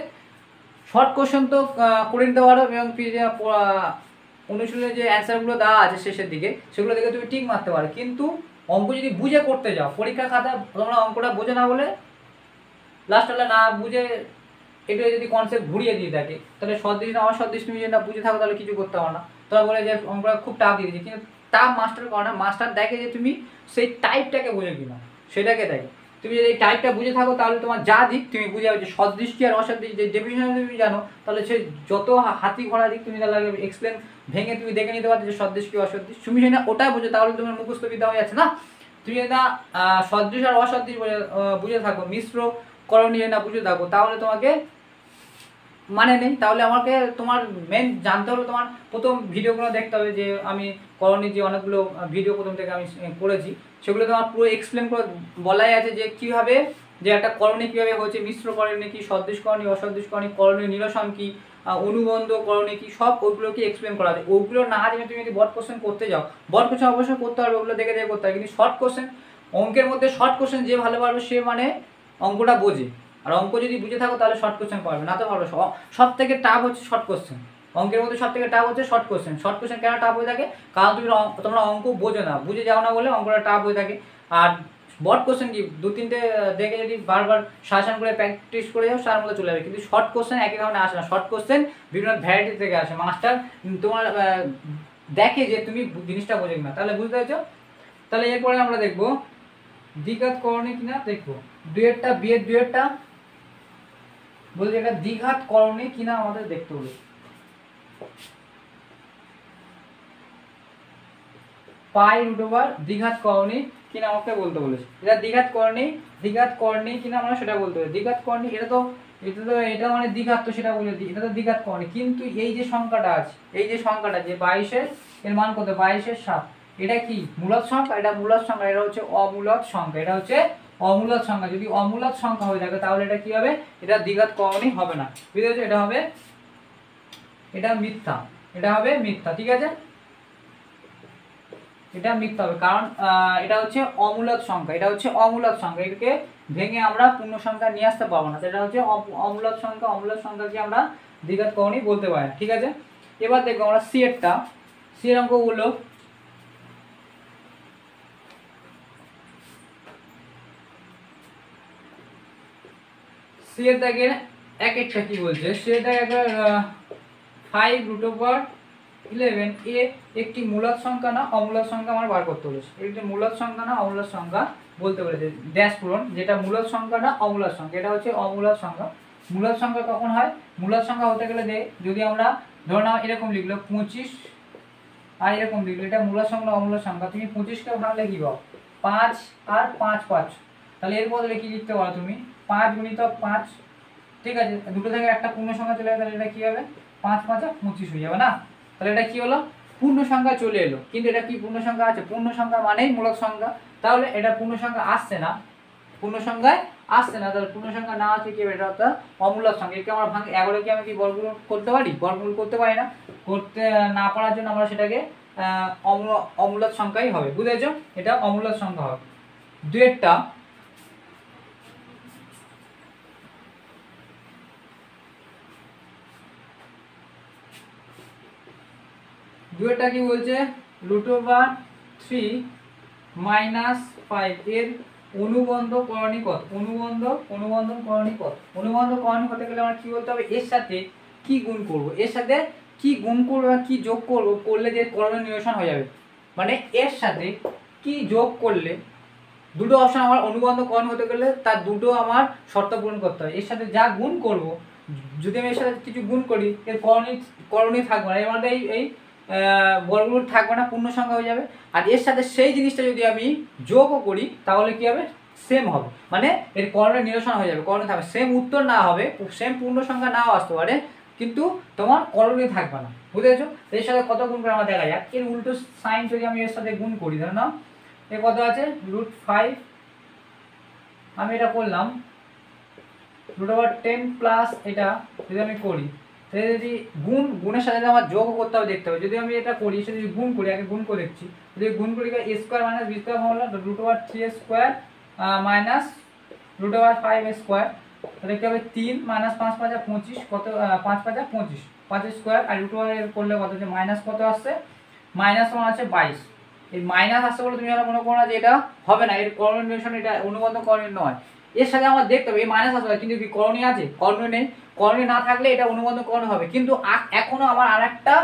শর্ট কোশ্চেন তো করে নিতে পারো, এবং অনুশীলনের যে অ্যান্সারগুলো দেওয়া আছে শেষের দিকে সেগুলো দেখে তুমি টিক মারতে পারো, কিন্তু অঙ্ক যদি বুঝে করতে যাও, পরীক্ষা খাতা তোমরা অঙ্কটা বোঝে না বলে লাস্টে না বুঝে একটু যদি কনসেপ্ট ঘুরিয়ে দিয়ে থাকে, তাহলে সদৃশ না অসদৃশ তুমি যদি না বুঝে থাকো তাহলে কিছু করতে পারো না। তোমরা বলে যে অঙ্কটা খুব টাফ দিয়ে দিয়েছে, কিন্তু টাফ মাস্টার করে না, মাস্টার দেখে যে তুমি সেই টাইপটাকে বোঝো কিনা, সেটাকে দেখে। তুমি যদি এই টাইপটা বুঝে থাকো তাহলে তোমার যা দিক তুমি বুঝে যাবে যে সদৃশ কি আর অসদৃশ, যে ডেফিনেশন তুমি জানো, তাহলে সে যত হাতি ঘোড়া দিক তুমি তাহলে এক্সপ্লেন ভেঙে তুমি দেখে নিতে পারছো যে সদৃশ কি অসদৃশ। তুমি যদি না ওটা বুঝো তাহলে তোমার মুখস্থ বিদ্যা হয়ে যাচ্ছে না। তুমি যদি না সদৃশ আর অসদৃশ বুঝে থাকো, মিশ্র করণীয় না বুঝে থাকো, তাহলে তোমাকে মানে নেই। তাহলে আমাকে তোমার মেন জানতে হলে তোমার প্রথম ভিডিওগুলো দেখতে হবে, যে আমি করণীয় যে অনেকগুলো ভিডিও প্রথম থেকে আমি করেছি, সেগুলো তোমার পুরো এক্সপ্লেন করে বলাই আছে যে কীভাবে যে একটা করণীয় কীভাবে হচ্ছে, মিশ্র করণীয় কি, সদৃশ করণীয়, অসদৃশ করণীয়, করণীয় নিরসন কি, অনুবন্ধ করণীয় কি, সব ওইগুলোকে এক্সপ্লেন করা আছে। ওইগুলো না জেনে তুমি যদি বড কোশ্চেন করতে যাও, বড কোশ্চেন অবশ্যই করতে পারবে, ওগুলো দেখে দেখে করতে হবে, কিন্তু শর্ট কোশ্চেন, অঙ্কের মধ্যে শর্ট কোশ্চেন যে ভালো পারবে সে মানে অঙ্কটা বোঝে, আর অঙ্ক যদি বুঝে থাকো তাহলে শর্ট কোশ্চেন পারবে না তো পারবে। সব থেকে টাফ হচ্ছে শর্ট কোশ্চেন, অঙ্কের মধ্যে সব থেকে টাফ হচ্ছে শর্ট কোশ্চেন। শর্ট কোশ্চেন কেন টাফ হয়ে থাকে, কারণ তোমরা অঙ্ক বোঝো না, বুঝে যাও না বলে অঙ্কটা টাফ হয়ে থাকে। আর বড় কোশ্চেন কি 2-3টে দেখে যদি বারবার সাজেশন করে প্র্যাকটিস করে যাও তার মধ্যে চলে যাবে, কিন্তু শর্ট কোশ্চেন একই ধরনের আসে না। শর্ট কোশ্চেন বিভিন্ন ভ্যারাইটি থেকে আসে, মাস্টার তোমার দেখে যে তুমি জিনিসটা বোঝো কিনা, তাহলে বুঝতে পেরেছো। তাহলে এরপরে আমরা দেখবো দ্বিঘাত করণে কিনা, দেখবো দুয়েরটা বিয়ের দুয়েরটা বলছে এটা দ্বিঘাত করণে কিনা আমাদের দেখতে হবে। পাই রুট ওভার দ্বিঘাত করণে কিনা আমাকে বলতে বলেছে, এটা দ্বিঘাত করণে কিনা আমরা সেটা বলতে হবে। দ্বিঘাত করণে এটা মানে দ্বিঘাত, তো সেটা বলে দিই, এটা তো দ্বিঘাত করণে। কিন্তু এই যে সংখ্যাটা আছে, এই যে সংখ্যাটা যে 22 এর মান কত, 22/7, এটা কি মূলদ সংখ্যা, এটা মূলদ সংখ্যা, এটা হচ্ছে অমূলদ সংখ্যা, এটা হচ্ছে অমূলদ সংখ্যা। যদি অমূলদ সংখ্যা হয়ে থাকে তাহলে এটা কি হবে, এটা দ্বিঘাত করণে হবে না, বুঝতে পেরেছো। এটা হবে, এটা মিথ্যা, এটা হবে মিথ্যা, ঠিক আছে, এটা মিথ্যা হবে, কারণ এটা হচ্ছে অমূলদ সংখ্যা, এটা হচ্ছে অমূলদ সংখ্যা, এটাকে ভেঙে আমরা পূর্ণ সংখ্যা নিয়ে আসতে পারবো না, এটা হচ্ছে অমূলদ সংখ্যা। অমূলদ সংখ্যাকে আমরা দ্বিঘাত করণী বলতে পারি না, ঠিক আছে। এবার দেখবো আমরা সি এর অঙ্কগুলো। সি এর দাগের এক একটা কি বলছে, সি এর দাগে একবার 5 রুট ওভার 11 এ একটি মূলদ সংখ্যা না অমূলদ সংখ্যা আমার বার করতে বলেছে। একটি মূলদ সংখ্যা না অমূলদ সংখ্যা বলতে বলেছে, ড্যাশ পূরণ, যেটা মূলদ সংখ্যা না অমূলদ সংখ্যা, এটা হচ্ছে অমূলদ সংখ্যা। মূলদ সংখ্যা কখন হয়, মূলদ সংখ্যা হতে গেলে যদি আমরা ধরো না এরকম লিখলো 25 আর এরকম লিখলো, এটা মূলদ সংখ্যা অমূলদ সংখ্যা, তুমি 25কে ভাঙলে কি পাও 5 আর 5 5, তাহলে এর বদলে কি লিখতে পারো তুমি 5 গুণিতক 5, ঠিক আছে, দুটো থেকে একটা পূর্ণ সংখ্যা চলে গেলে এটা কি হবে 5 5 25 হয়ে যাবে না। তাহলে এটা কি হলো, পূর্ণ সংখ্যা চলে এলো, কিন্তু এটা কি পূর্ণ সংখ্যা আছে, পূর্ণ সংখ্যা মানেই মূলদ সংখ্যা, তাহলে এটা পূর্ণ সংখ্যা আসছে না, পূর্ণ সংখ্যায় আসছে না, তাহলে পূর্ণ সংখ্যা না আছে কি এটা অর্থাৎ অমূলদ সংখ্যা। একে আমরা ভাঙে 11 কে আমি কি বর্গমূল করতে পারি, বর্গমূল করতে পারি না, করতে না পারার জন্য আমরা সেটাকে অমূলদ সংখ্যাই হবে, বুঝেছো, এটা অমূলদ সংখ্যা হবে। দুয়েরটা কি বলছে, রুট ওভার 3 মাইনাস 5 এর অনুবন্ধ করণী কত, অনুবন্ধন করণী কত। অনুবন্ধন করণী হতে গেলে আমরা কি বলতে হবে, এর সাথে কি গুণ করব, এর সাথে কি গুণ করব বা কি যোগ করব, করলে যে করণীয় নিরসন হয়ে যাবে, মানে এর সাথে কি যোগ করলে, দুটো অপশন আমার অনুবন্ধ করণ হতে গেলে তার দুটো আমার শর্ত পূরণ করতে হয়। এর সাথে যা গুণ করব, যদি আমি এর সাথে কিছু গুণ করি এর করণীয় থাকবে না, এর মধ্যে এই বর্গমূল থাকবে না, পূর্ণ সংখ্যা হয়ে যাবে। আর এর সাথে সেই জিনিসটা যদি আমি যোগও করি তাহলে কি হবে, সেম হবে, মানে এর করণীয় নিরসন হয়ে যাবে, করণীয় থাকবে, সেম উত্তর না হবে, সেম পূর্ণ সংখ্যা নাও আসতে পারে, কিন্তু তোমার করণীয় থাকবে না, বুঝেছো। এর সাথে কত গুণ করে আমার দেখা যাক, এর উল্টো সাইন যদি আমি এর সাথে গুণ করি, ধরে নাও এ কত আছে √5, আমি এটা করলাম √10 প্লাস, এটা যদি আমি করি তাহলে যদি গুণের সাথে আমার যোগ করতে হবে, দেখতে হবে, যদি আমি এটা করি সেটা যদি গুণ করি, আগে গুণ করে দেখছি, যদি গুণ করি a square minus b square হলো √3 স্কোয়ার মাইনাস √5 স্কোয়ার, তাহলে কি হবে 3 মাইনাস 5 5 25, কত 5 5 25, 5 স্কোয়ার আর √5 করলে কত হচ্ছে মাইনাস, কত আসছে মাইনাস 1 আছে 22, এই মাইনাস আসছে বলে তুমি আর মনে করো না যে এটা হবে না, এর করণীয় নিরসন, এটা অনুবন্ধ করণীয় নয়। এর সাথে আমার দেখতে হবে এই মাইনাস আসবে, কিন্তু কি করণীয় আছে, করণীয় নেই, করণীয় না থাকলে এটা অনুবন্ধ করণীয় হবে, কিন্তু এখনো আমার আরেকটা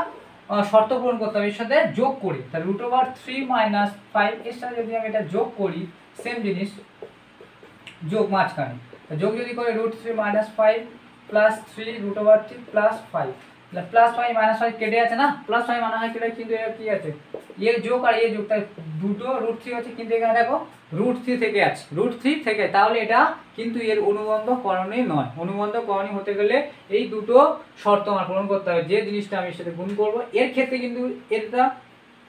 শর্ত পূরণ করতে হবে, এর সাথে যোগ করি, তাহলে √3 মাইনাস 5 এর সাথে যদি আমি এটা যোগ করি, সেম জিনিস যোগ মাঝখানে, যোগ যদি করি √3 minus 5 plus 3 √3 plus 5, plus 5 minus 5 কেটে আছে না, প্লাস 5 মাইনাস 5 কেটে, কিন্তু এর কি আছে এর যোগ আর এর যোগ, তাই দুটো √3 আছে, কিন্তু এখানে দেখো √3 থেকে আছে, √3 থেকে, তাহলে এটা কিন্তু এর অনুবন্ধ করণীয় নয়। অনুবন্ধ করণীয় হতে গেলে এই দুটো শর্ত আমার পূরণ করতে হবে, যে জিনিসটা আমি সাথে গুণ করব, এর ক্ষেত্রে কিন্তু এটা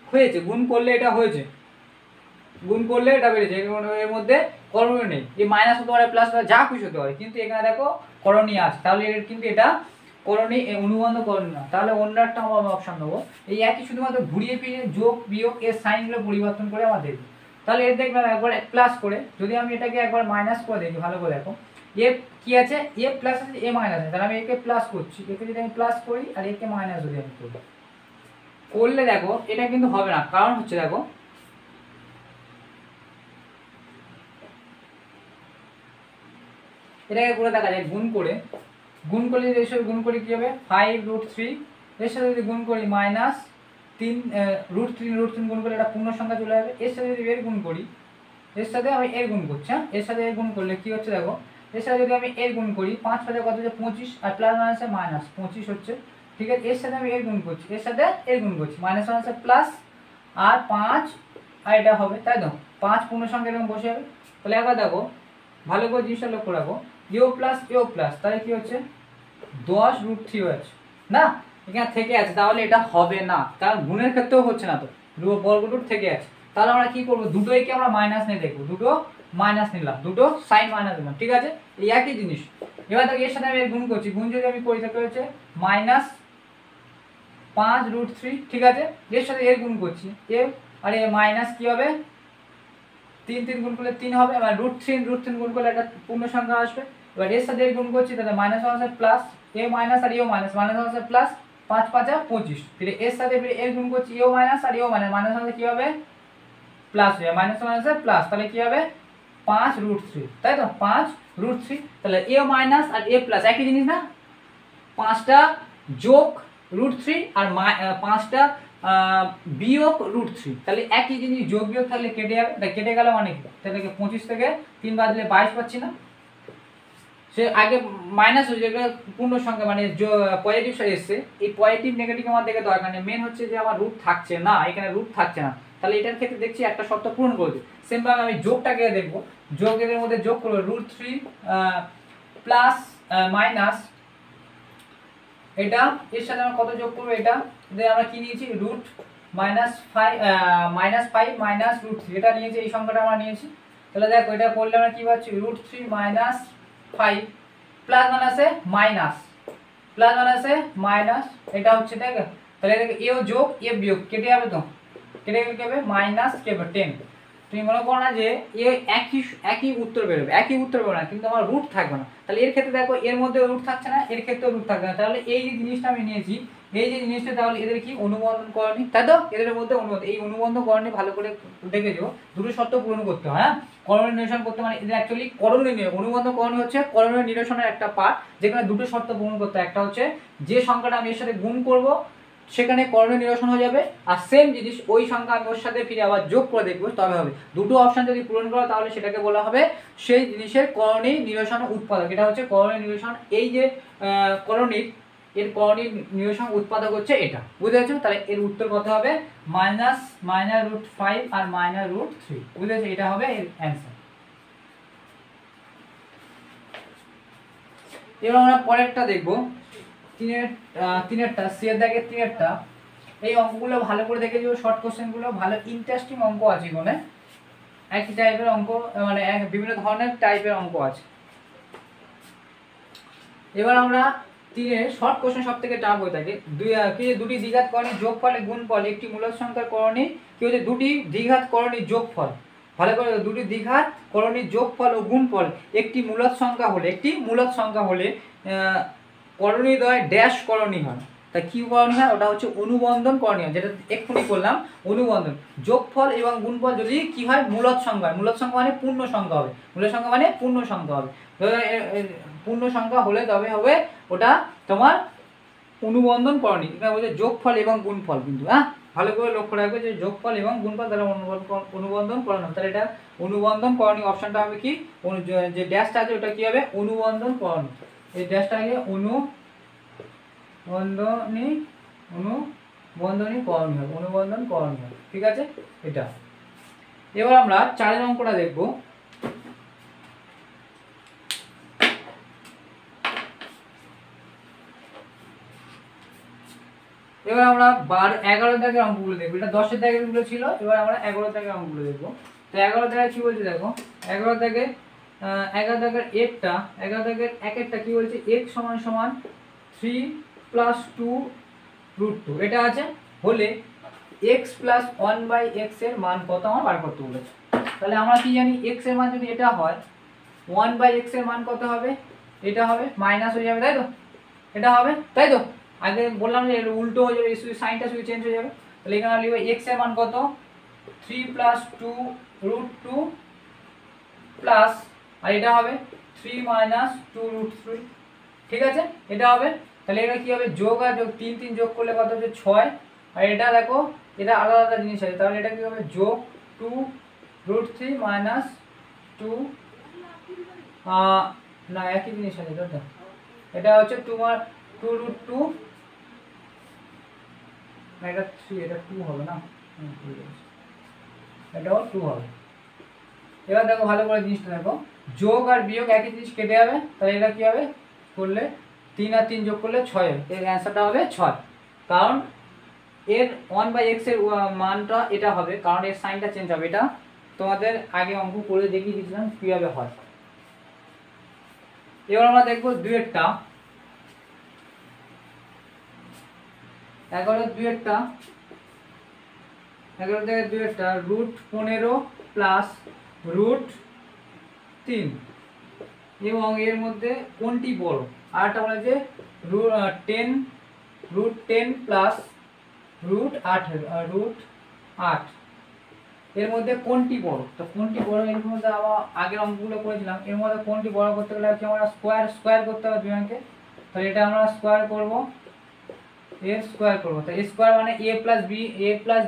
হয়েছে, গুণ করলে এটা হয়েছে, গুণ করলে এটা বেড়েছে, এর মধ্যে করণীয় নেই, এই মাইনাস হতে পারে প্লাস যা খুশি হতে পারে, কিন্তু এখানে দেখো করণীয় আছে, তাহলে এর কিন্তু এটা করণীয় অনুবন্ধ করণীয় না, তাহলে অন্য একটা আমরা অপশন নেবো, এই একই শুধুমাত্র ঘুরিয়ে ফিরিয়ে যোগ বিয়োগ এর সাইনগুলো পরিবর্তন করে আমরা দেখব। তাহলে এর দেখলাম একবার প্লাস করে, যদি আমি এটাকে একবার মাইনাস করে দেখি, ভালো করে দেখো এ কি আছে, এ প্লাস আছে এ মাইনাস আছে, তাহলে আমি একে প্লাস করছি, একে যদি আমি প্লাস করি আর একে মাইনাস যদি আমি করি, করলে দেখো এটা কিন্তু হবে না, কারণ হচ্ছে দেখো এটাকে করে দেখা যায় গুণ করলে এর সাথে গুণ করি কী হবে 5√3, এর সাথে যদি গুণ করি -3 √3 গুণ করলে এটা পূর্ণ সংখ্যা চলে যাবে। এর সাথে যদি এর গুণ করি, এর সাথে আমি এর গুণ করছি, হ্যাঁ এর সাথে এর গুণ করলে কী হচ্ছে দেখো, এর সাথে যদি আমি এর গুণ করি 5 5 কত হচ্ছে 25, আর প্লাস মাইনাসে -25 হচ্ছে, ঠিক আছে। এর সাথে আমি এর গুণ করছি, এর সাথে এর গুণ করছি, মাইনাস মাইনাসে প্লাস, আর 5 আর এটা হবে, তাই তো 5 পূর্ণ সংখ্যা এরকম বসে যাবে। তাহলে একবার দেখো ভালো করে জিনিসটা লক্ষ্য রাখো, ইও প্লাস তাহলে কি হচ্ছে 10√3 হচ্ছে না, এখানে থেকে আছে, তাহলে এটা হবে না, কারণ গুণের ক্ষেত্রেও হচ্ছে না, তো বর্গরূট থেকে আছে। তাহলে আমরা কি করবো, দুটোই কি আমরা মাইনাস নিয়ে দেখবো, দুটো মাইনাস নিলাম, দুটো সাইন মাইনাস দিলাম, ঠিক আছে, এই একই জিনিস। এবার দেখো এর সাথে আমি গুণ করছি, গুণ যদি আমি করি তাহলে হচ্ছে -5√3, ঠিক আছে। এর সাথে এর গুণ করছি, এর আর এ মাইনাস কি হবে 3 গুণ করলে 3 হবে, এবার √3 গুণ করলে একটা পূর্ণ সংখ্যা আসবে। এবার এর সাথে এর গুণ করছি, তাহলে -1 প্লাস, এ মাইনাস আর এও মাইনাস, -1 প্লাস 5 5 25, ফিরে এর সাথে এর গুণ করছি, এও মাইনাস আর এও মাইনাস, -1 কি হবে প্লাস হয়ে -1 প্লাস, তাহলে কি হবে 5√3, তাই তো 5√3, তাহলে এ মাইনাস আর এ প্লাস একই জিনিস না, 5টা যোগ √3 আর 5টা বিয়োগ √3, তাহলে একই জিনিস, যোগ বিয়োগ তাহলে কেটে যাবে, কেটে গেল মানে কি, তাহলে 25 থেকে 3 বাদ দিলে 22 পাচ্ছি না, সে আগে মাইনাস হয়ে যাবে পূর্ণ সংখ্যা মানে পজিটিভ সাইড এসছে, এই পজিটিভ নেগেটিভ আমার দেখে দরকার নেই, মেন হচ্ছে যে আমার রুট থাকছে না, এখানে রুট থাকছে না, তাহলে এটার ক্ষেত্রে দেখছি একটা শর্ত পূরণ করেছে। সেমভাবে আমি যোগটাকে দেখবো, যোগের মধ্যে যোগ করবো √3 প্লাস মাইনাস এটা, এর সাথে আমরা কত যোগ করবো, এটা আমরা কি নিয়েছি -5 -√3, এটা নিয়েছি, এই সংখ্যাটা আমরা নিয়েছি। তাহলে দেখো এটা করলে আমরা কি পাচ্ছি √3 -5 প্লাস মাইনাসে মাইনাস, প্লাস মাইনাসে মাইনাস, এটা হচ্ছে, তাই তো। তাহলে দেখো এও যোগ এ বিয়োগ কেটে যাবে, তো কেটে গেলে কি হবে মাইনাস কি হবে 10। তুমি মনে করো না যে এ একই উত্তর বেরোবে, একই উত্তর বেরোবে না, কিন্তু আমার রুট থাকবে না, তাহলে এর ক্ষেত্রে দেখো এর মধ্যে রুট থাকছে না, এর ক্ষেত্রেও রুট থাকবে না, তাহলে এই যে জিনিসটা আমি নিয়েছি, এই যে জিনিসটা, তাহলে এদের কি অনুবন্ধন করণী, তাই তো, এদের মধ্যে অনুবন্ধন, এই অনুবন্ধন করণী ভালো করে দেখে যাও, দুটো শর্ত পূরণ করতে হয়, হ্যাঁ করণীয় নিরসন করতে, মানে এদের অ্যাকচুয়ালি করণীয় অনুবন্ধন করণী হচ্ছে করণীয় নিরসনের একটা পার্ট, যেখানে দুটো শর্ত পূরণ করতে হয়, একটা হচ্ছে যে সংখ্যাটা আমি এর সাথে গুণ করব সেখানে করণীয় নিরসন হয়ে যাবে, আর সেম জিনিস ওই সংখ্যা আমি ওর সাথে ফিরে আবার যোগ করে দেখবো, তবে হবে। দুটো অপশন যদি পূরণ করো তাহলে সেটাকে বলা হবে সেই জিনিসের করণীয় নিরসন উৎপাদক, এটা হচ্ছে করণীয় নিরসন, এই যে করণীর এর করণীয় নিরসন উৎপাদক হচ্ছে এটা, বুঝতে পারছো। তাহলে এর উত্তর কত হবে -√5 আর -√3, বুঝতে পারছো, এটা হবে এর অ্যান্সার। এবার আমরা পরেরটা দেখবো, তিনেরটা সি এর দাগের তিনেরটা। এই অঙ্কগুলো ভালো করে দেখে দিও, শর্ট কোশ্চেনগুলো ভালো ইন্টারেস্টিং অঙ্ক আছে, এখানে একই টাইপের অঙ্ক, মানে বিভিন্ন ধরনের টাইপের অঙ্ক আছে। এবার আমরা তিনের শর্ট কোশ্চেন সব থেকে টাফ হয়ে থাকে, দুটি দ্বিঘাত করণী যোগফলে গুণফল একটি মূলদ সংখ্যার করণী কি হচ্ছে, দুটি দ্বিঘাত করণী যোগফল, ভালো করে দুটি দ্বিঘাত করণী যোগফল ও গুণফল একটি মূলদ সংখ্যা হলে করণীদ্বয় ড্যাশ করণী হয়, তা কি করণী হয়, ওটা হচ্ছে অনুবন্ধন করণী হয়, যেটা এক্ষুনি করলাম অনুবন্ধন। যোগফল এবং গুণফল যদি কি হয় মূলদ সংখ্যা হয়, মূলদ সংখ্যা মানে পূর্ণ সংখ্যা হবে, মূলদ সংখ্যা মানে পূর্ণ সংখ্যা হবে, পূর্ণ সংখ্যা হলে তবে হবে ওটা তোমার অনুবন্ধন করণী, এটা বলছে যোগফল এবং গুণফল, কিন্তু হ্যাঁ ভালো করে লক্ষ্য রাখবে যে যোগফল এবং গুণফল তাহলে অনুবন্ধন করণী, তাহলে এটা অনুবন্ধন করণী অপশনটা হবে কি, যে ড্যাশটা আছে ওটা কি হবে অনুবন্ধন করণী, এই ড্যাশটা আগে অনুবন্ধনী করণী হবে, অনুবন্ধন করণী হবে, ঠিক আছে এটা। এবার আমরা 4 অঙ্কটা দেখব। এবার আমরা 11 দাগের অঙ্কগুলো দেখবো, এটা 10 দাগের গুলো ছিল, এবার আমরা 11 দাগের অঙ্কগুলো দেখবো। তো 11 দাগে কি বলছে দেখো, 11 দাগের এরটা, 11 দাগের একেরটা কি বলছে, x = 3 + 2√2 এটা আছে, হলে x + 1/x এর মান কত আমার বার করতে বলেছে। তাহলে আমরা কি জানি x এর মান যদি এটা হয় 1/x এর মান কত হবে, এটা হবে মাইনাস হয়ে যাবে, তাই তো, এটা হবে, তাই তো, আগে বললাম যে উল্টো হয়ে যাবে, শুধু সাইনটা শুধু চেঞ্জ হয়ে যাবে। তাহলে এখানে লিখব x এর মান কত 3 + 2√2 প্লাস, আর এটা হবে 3 মাইনাস 2√3, ঠিক আছে, এটা হবে। তাহলে এটা কি হবে, যোগ আর যোগ 3 3 যোগ করলে কত হচ্ছে 6, আর এটা দেখো এটা আলাদা আলাদা জিনিস আছে, তাহলে এটা কি হবে যোগ 2√3 মাইনাস 2, না একই জিনিস আছে তো, এটা হচ্ছে তোমার 2√2, না এটা 3, এটা 2 হবে না, এটাও 2 হবে। এবার দেখো ভালো করে জিনিসটা দেখো, যোগ আর বিয়োগ একই জিনিস কেটে যাবে, তাহলে এটা কি হবে করলে 3 আর 3 যোগ করলে 6 হবে, এর অ্যান্সারটা হবে 6। কারণ এর 1/x এর মানটা এটা হবে, কারণ এর সাইনটা চেঞ্জ হবে। এটা তোমাদের আগে অঙ্ক করে দেখিয়ে দিয়েছিলাম কিভাবে হয়। এবার আমরা দেখবো দুয়েরটা, 11 থেকে দুয়েরটা √15 প্লাস √3, এবং এর মধ্যে কোনটি বড়। আর একটা বলে যে √10 প্লাস √8, এর মধ্যে কোনটি বড়। তো কোনটি বড়, এর মধ্যে আবার আগের অঙ্কগুলো করেছিলাম, এর মধ্যে কোনটি বড় করতে গেলে কি আমরা স্কোয়ার করতে হবে দুই অঙ্কে। তাহলে এটা আমরা স্কোয়ার করব, এর স্কোয়ার করব, তো এ স্কোয়ার মানে a plus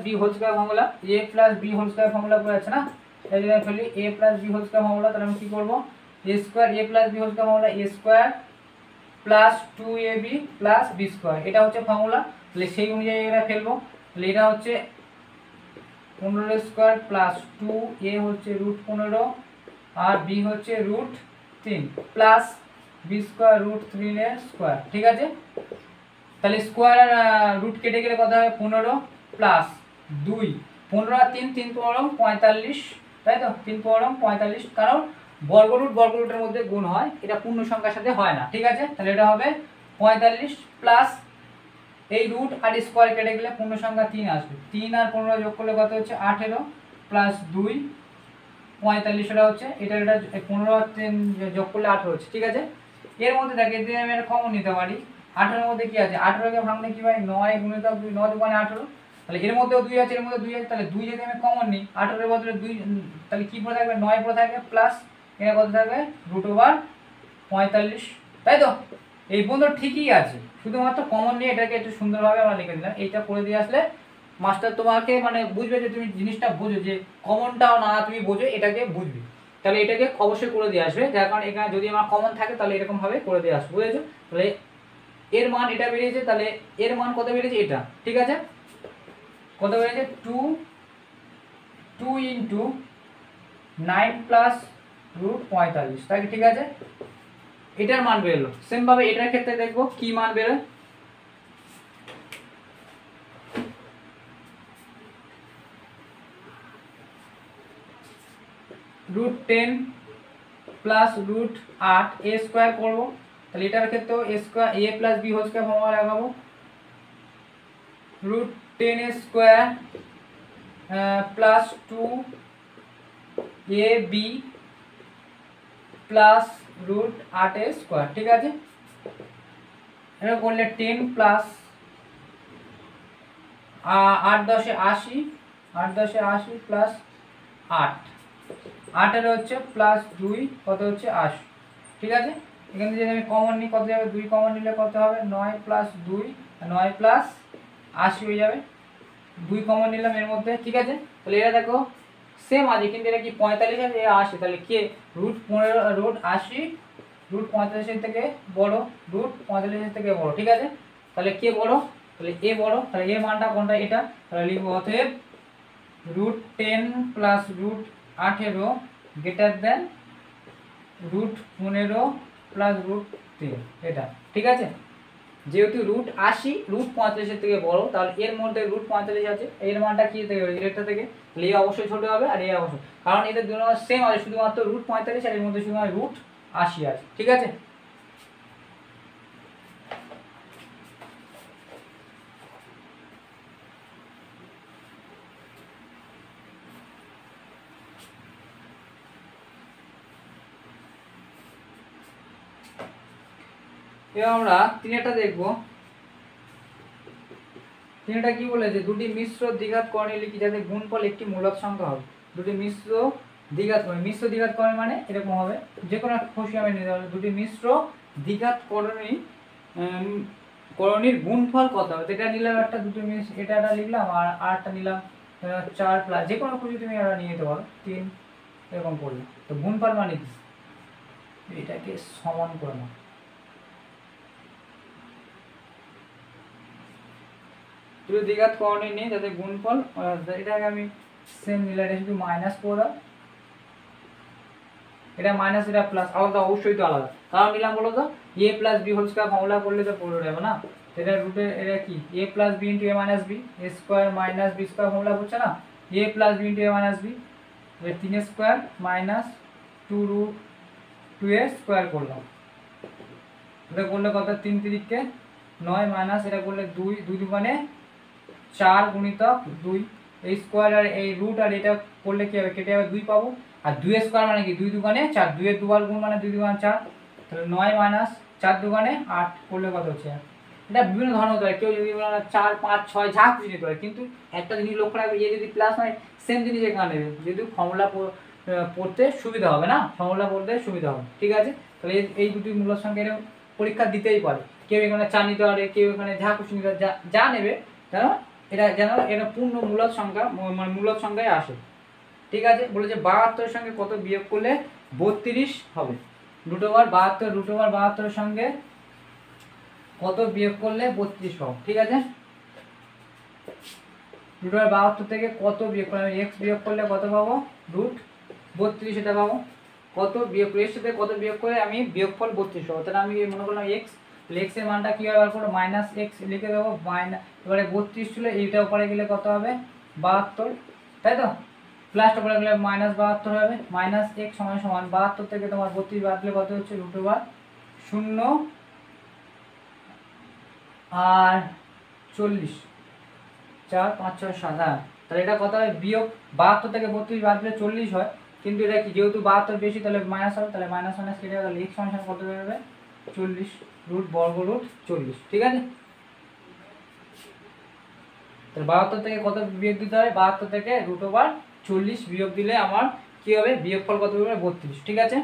B whole square formula, a plus B whole square formula করে আছে না, এই জন্য ফেলি a plus B whole square formula. তাহলে আমি কি করব, a square a plus B whole square formula a square plus 2ab plus B square, এটা হচ্ছে ফর্মুলা। তাহলে সেই অনুযায়ী এটা ফেলবো। তাহলে এটা হচ্ছে 15 স্কোয়ার প্লাস 2a হচ্ছে √15 আর b হচ্ছে √3 প্লাস বি স্কোয়ার √3 এর স্কোয়ার, ঠিক আছে। তাহলে স্কোয়ার আর রুট কেটে গেলে কত হবে 15 প্লাস 2, 15 আর 3 3 পরম 45, তাই তো 3 পরম 45, কারণ বর্গরুটের মধ্যে গুণ হয়, এটা পূর্ণ সংখ্যার সাথে হয় না, ঠিক আছে। তাহলে এটা হবে 45 প্লাস এই রুট আর স্কোয়ার কেটে গেলে পূর্ণ সংখ্যা 3 আসবে, 3 আর 15 যোগ করলে কত হচ্ছে 18 প্লাস 2 45, এটা হচ্ছে এটা 15 আর 3 যোগ করলে 18 হচ্ছে, ঠিক আছে। এর মধ্যে দেখে যদি আমি এটা কমন নিতে পারি, 18 এর মধ্যে কি আছে, 18 কে ভাঙলে কি হয় 9 গুণিতক 2, 9 2 18, তাহলে এর মধ্যেও 2 আছে, এর মধ্যে 2 আছে, তাহলে 2 যদি আমি কমন নিই 18 এর বদলে 2, তাহলে কি পড়ে থাকবে 9 পড়ে থাকবে, প্লাস এখানে কত থাকবে √45, তাই তো। এই পর্যন্ত ঠিকই আছে, শুধুমাত্র কমন নিয়ে এটাকে একটু সুন্দরভাবে আমরা লিখে দিলাম। এইটা করে দিয়ে আসলে মাস্টার তোমাকে মানে বুঝবে যে তুমি জিনিসটা বোঝো, যে কমনটাও না তুমি বোঝো, এটাকে বুঝবে, তাহলে এটাকে অবশ্যই করে দিয়ে আসবে। যার কারণে এখানে যদি আমার কমন থাকে তাহলে এরকম ভাবে করে দিয়ে আসবে, বুঝেছো। তাহলে এর মান এটা বেরিয়েছে, তাহলে এর মান কত বেরিয়েছে এটা, ঠিক আছে, কত বেরিয়েছে 2 ইন্টু 9 প্লাস √45, তাই ঠিক আছে, এটার মান বেরোলো। সেম ভাবে এটার ক্ষেত্রে দেখবো কি মান বেরোয়, √10 প্লাস √8 a স্কোয়ার করবো, তাহলে এটার ক্ষেত্রেও a square a plus B whole square formula লাগাবো, √10 square plus 2ab plus √8 square, ঠিক আছে। এটা করলে 10 প্লাস 8 10 80, 8 10 80 প্লাস 8, 8 এর হচ্ছে প্লাস 2 কত হচ্ছে 80, ঠিক আছে। এখানে যদি আমি কমন নিই কত যাবে, 2 কমন নিলে কত হবে 9 প্লাস 2, 9 প্লাস 80 হয়ে যাবে, 2 কমন নিলাম এর মধ্যে, ঠিক আছে। তাহলে এটা দেখো সেম আছে, কিন্তু এটা কি 45 আছে, এটা 80, তাহলে কে √80 √45 এর থেকে বড়, √45 এর থেকে বড়, ঠিক আছে। তাহলে কে বড়, তাহলে এ বড়, তাহলে এর মানটা কোনটা এটা, তাহলে লিখবো অতএব √10 প্লাস √18 গ্রেটার দেন √15 প্লাস √3, এটা ঠিক আছে। যেহেতু √80 √45 এর থেকে বড়, তাহলে এর মধ্যে √45 আছে, এর মানটা কি থেকে হবে এটা থেকে, তাহলে এ অবশ্যই ছোট হবে আর এ অবশ্যই, কারণ এদের দুটো সেম আছে, শুধুমাত্র √45 আর এর মধ্যে শুধুমাত্র √80 আছে, ঠিক আছে। এবার আমরা তিনটা দেখবো। তিনটা কি বলেছে, দুটি মিশ্র দ্বিঘাত কর্ণে লিখি যাতে গুণফল একটি মূলক সংখ্যা হবে। দুটি মিশ্র মিশ্র দ্বিঘাতকরণ মানে এরকম হবে, যে কোনো একটা খুশি আমি নিতে পারবো, দুটি মিশ্র দ্বিঘাতকরণীর গুণফল কত হবে, এটা নিলাম একটা, দুটো এটা একটা লিখলাম, আর আরেকটা নিলাম 4 প্লাস, যে কোনো খুশি তুমি এটা নিয়ে নিতে পারো 3, এরকম করলে। তো গুণফল মানে কি, এটাকে সমান করে নাও, দুটো দ্বিঘাতকরণী নেই তাদের গুণফল, এটাকে আমি সেম নিলাম, এটা শুধু মাইনাস করে দাও, এটা মাইনাস এটা প্লাস, আলাদা অবশ্যই তো আলাদা, কারণ নিলাম বলো তো A plus B whole square formula করলে তো পড়ে যাবে না, এটা রুটে এটা কি A plus B into A minus B, A square minus B square formula করছে না, A plus B into A minus B, এর 3 square minus 2 root 2 A square করলাম, এটা করলে কত 3 তিরিকে 9 মাইনাস এটা করলে 2 2 দুগুণে 4 গুণিতক 2, এই স্কোয়ার আর এই রুট আর এটা করলে কি হবে কেটে যাবে 2 পাবো, আর 2 স্কোয়ার মানে কি 2 দুগুণে 4, 2 এর দুবার গুণ মানে 2 দুগুণে 4, তাহলে 9 মাইনাস 4 দুগুণে 8 করলে কত হচ্ছে, এটা বিভিন্ন ধরনের হতে পারে, কেউ যদি 4 5 6 যা খুশি নিতে পারে, কিন্তু একটা জিনিস লক্ষ্য রাখবে, এ যদি প্লাস হয় সেম জিনিস এখানে নেবে, যেহেতু ফর্মুলা পড়তে সুবিধা হবে না, ফর্মুলা পড়তে সুবিধা হবে, ঠিক আছে। তাহলে এই দুটি মূলদ সংখ্যা এরকম পরীক্ষা দিতেই পারে, কেউ এখানে 4 নিতে পারে, কেউ এখানে যা খুশি নিতে পারে, যা নেবে যেন এটা পূর্ণ মূলদ সংখ্যা, মানে মূলদ সংখ্যায় আসে, ঠিক আছে। বলেছে 72 এর সঙ্গে কত বিয়োগ করলে 32 হবে, রুট ওভার 72 এর সঙ্গে কত বিয়োগ করলে 32 হবে, ঠিক আছে। রুট ওভার 72 থেকে কত বিয়োগ করলে, আমি এক্স বিয়োগ করলে কত পাবো, রুট 32 এটা পাবো, কত বিয়োগ করে এর সাথে কত বিয়োগ করে আমি বিয়োগফল 32 পাবো, তাহলে আমি মনে করলাম এক্স, এক্স এর মানটা কি হবে বার করব, মাইনাস এক্স লিখে দেবো, এবারে 32 ছিল, এইটা উপরে গেলে কত হবে 72, তাই তো, প্লাসটা উপরে গেলে মাইনাস 72 হবে, মাইনাস এক্স সমান সমান 72 থেকে তোমার 32 বাদ দিলে কত হচ্ছে, রুট ওভার 0 আর 40, 4 5 6 7, হ্যাঁ, তাহলে এটা কত হবে বিয়োগ 72 থেকে 32 বাদ দিলে 40 হয়, কিন্তু এটা কি যেহেতু 72 বেশি তাহলে মাইনাস হবে, তাহলে মাইনাস মাইনাস কেটে গেলে এক্স সমান কত হয়ে যাবে 40, রুট বর্গ রুট 40, ঠিক আছে। তাহলে 72 থেকে কত বিয়োগ দিতে হবে, 72 থেকে রুট ওভার 40 বিয়োগ দিলে আমার কি হবে, বিয়োগফল কত হবে 32, ঠিক আছে।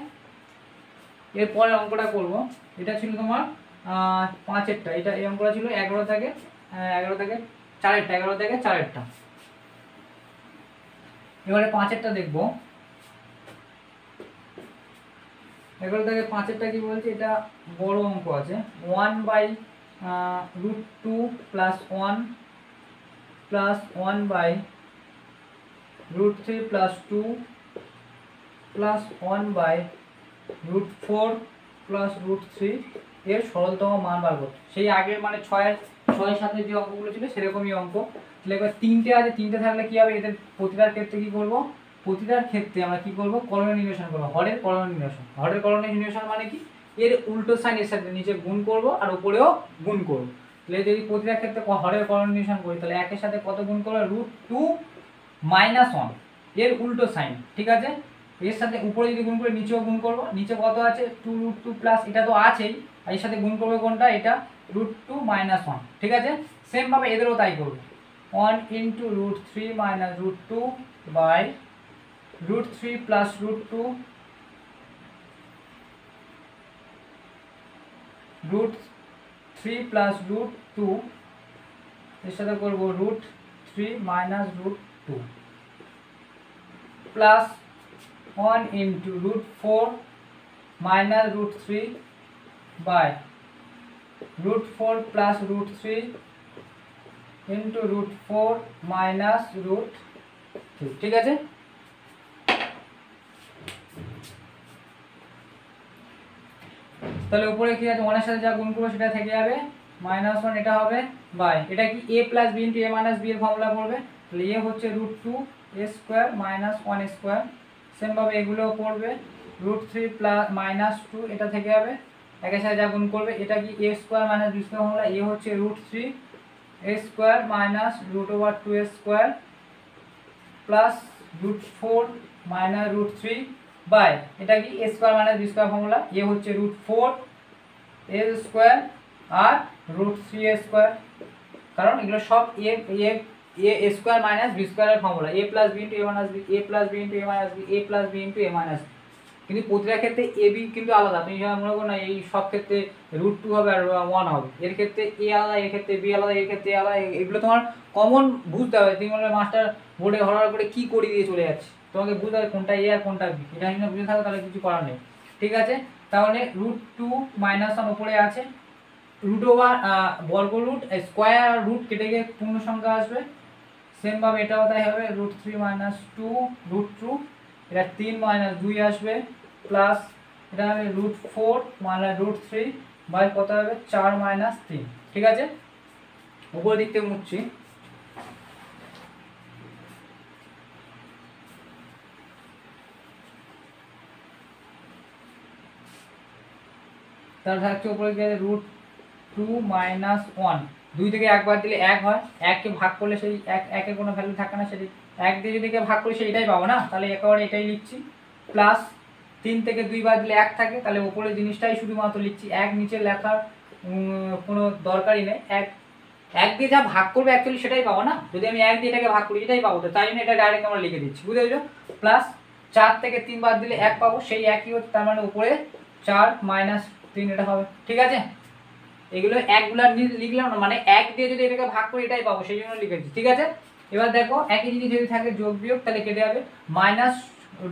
এরপরে অঙ্কটা করব, এটা ছিল তোমার 5-এরটা, এটা এই অঙ্কটা ছিল 11 থেকে 4-এরটা, 11 থেকে 4-এরটা। এবারে 5-এরটা দেখবো, 11 থেকে 5-এরটা কি বলছে, এটা বড় অঙ্ক আছে, 1/√2 plus 1 plus 1/√3 plus 2 plus 1/√4 plus √3 এর সরলতম মান বার করতে, সেই আগের মানে 6-7 যে অঙ্কগুলো ছিল সেরকমই অঙ্ক, তাহলে এবার 3টে আছে, 3টে থাকলে কি হবে, এদের প্রতিটার ক্ষেত্রে কি করব, প্রতিটার ক্ষেত্রে আমরা কি করব, করণীয় নির্ণয় করব, হরের করণীয় নির্ণয়, হরের করণীয় নির্ণয় মানে কি, এর উল্টো সাইন এর সাথে নিচে গুণ করব আর উপরেও গুণ করব, তাহলে যদি প্রতিটার ক্ষেত্রে হরের করণীয় নির্ণয় করি, তাহলে একের সাথে কত গুণ করব, √2 - 1 এর উল্টো সাইন, ঠিক আছে। এর সাথে উপরে যদি গুণ করে নিচেও গুণ করব, নিচে কত আছে 2√2 প্লাস, এটা তো আছেই, আর এর সাথে গুণ করবে কোনটা, এটা √2 - 1, ঠিক আছে। সেম ভাবে এদেরও তাই করব, 1 × √3 - √2 বাই √3 প্লাস √2 √3 প্লাস √2 এর সাথে করব √3 minus √2 plus 1 × √4 minus √3 by √4 plus √3 into √4 minus √3, ঠিক আছে। তাহলে উপরে কি আছে, 1 এর সাথে যা গুণ করবো সেটা থেকে যাবে, -1 এটা হবে বাই, এটা কি a plus B into a minus B এর ফর্মুলা পড়বে, তাহলে a হচ্ছে √2 a square minus 1 square, same ভাবে এগুলোও পড়বে, √3 প্লাস -2 এটা থেকে যাবে, একের সাথে যা গুণ করবে, এটা কি a square minus B square formula, a হচ্ছে √3 a square minus √2 a square plus √4 minus √3 by, এটা কি a square minus B square formula, a হচ্ছে √4 a স্কোয়ার আর √3 a স্কোয়ার, কারণ এগুলো সব এ স্কোয়ার মাইনাস বি স্কোয়ারের formula A plus B into A minus B, A plus B into A minus B, A plus B into A minus B. কিন্তু প্রতিটা ক্ষেত্রে A B কিন্তু আলাদা, তুমি যেমন মনে করো না এই সব ক্ষেত্রে √2 হবে আর 1 হবে, এর ক্ষেত্রে এ আলাদা, এর ক্ষেত্রে বি আলাদা, এর ক্ষেত্রে আলাদা, এগুলো তোমার কমন বুঝতে হবে। তুমি বলবে মাস্টার বোর্ডে হরার করে কী করে দিয়ে চলে যাচ্ছে, তোমাকে বুঝতে হবে কোনটা এ আর কোনটা বি, এটা যদি বুঝে থাকো তাহলে কিছু করার নেই। ঠিক আছে, তাহলে √2 মাইনাস 1 উপরে আছে, রুট ওভার বর্গরুট স্কোয়ার আর রুট কেটে গিয়ে পূর্ণ সংখ্যা আসবে। সেমভাবে এটাও তাই হবে, √3 মাইনাস 2 √2, এটা 3 মাইনাস 2 আসবে, প্লাস এটা হবে √4 মাইনাস √3 বাই কত হবে 4 মাইনাস 3। ঠিক আছে, উপর দিক থেকে মুছছি। তাহলে থাকছে উপরে গিয়ে √2 মাইনাস 1, 2 থেকে একবার দিলে 1 হয়, 1কে ভাগ করলে সেই 1 কোনো ভ্যালু থাকে না, সেটি 1 দিয়ে যদি ভাগ করি সেইটাই পাবো না, তাহলে একেবারে এটাই লিখছি। প্লাস 3 থেকে 2 বার দিলে 1 থাকে, তাহলে উপরে জিনিসটাই শুধুমাত্র লিখছি, 1 নিচে লেখার কোনো দরকারই নেই। 1 দিয়ে যা ভাগ করবে অ্যাকচুয়ালি সেটাই পাবো না, যদি আমি 1 দিয়ে এটাকে ভাগ করি এটাই পাবো, তো তাই জন্য এটা ডাইরেক্ট আমরা লিখে দিচ্ছি, বুঝতে পেরেছো। প্লাস 4 থেকে 3 বার দিলে 1 পাবো, সেই 1ই হচ্ছে, তার মানে উপরে 4 মাইনাস 3 এটা হবে। ঠিক আছে, এগুলো একগুলা লিখলাম না, মানে 1 দিয়ে যদি এটাকে ভাগ করি এটাই পাবো, সেই জন্য লিখেছি। ঠিক আছে, এবার দেখো একই জিনিস যদি থাকে যোগ বিয়োগ তাহলে কেটে যাবে, মাইনাস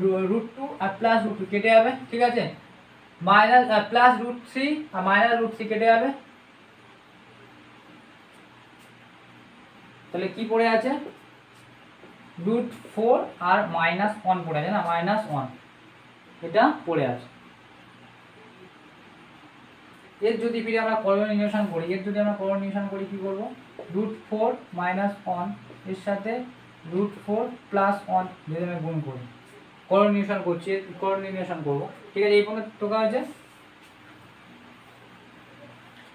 √2 আর প্লাস √2 কেটে যাবে। ঠিক আছে, মাইনাস প্লাস √3 আর মাইনাস √3 কেটে যাবে, তাহলে কি পড়ে আছে √4 আর মাইনাস 1 পড়ে আছে না, মাইনাস 1 এটা পড়ে আছে। এর যদি ফিরে আমরা করণীয় নিরসন করি, কি করব, √4 মাইনাস 1 এর সাথে √4 প্লাস 1 যদি আমি গুণ করি, করণীয় নিরসন করছি, করণীয় নিরসন করবো। ঠিক আছে, এই পর্যন্ত টোকা হয়েছে।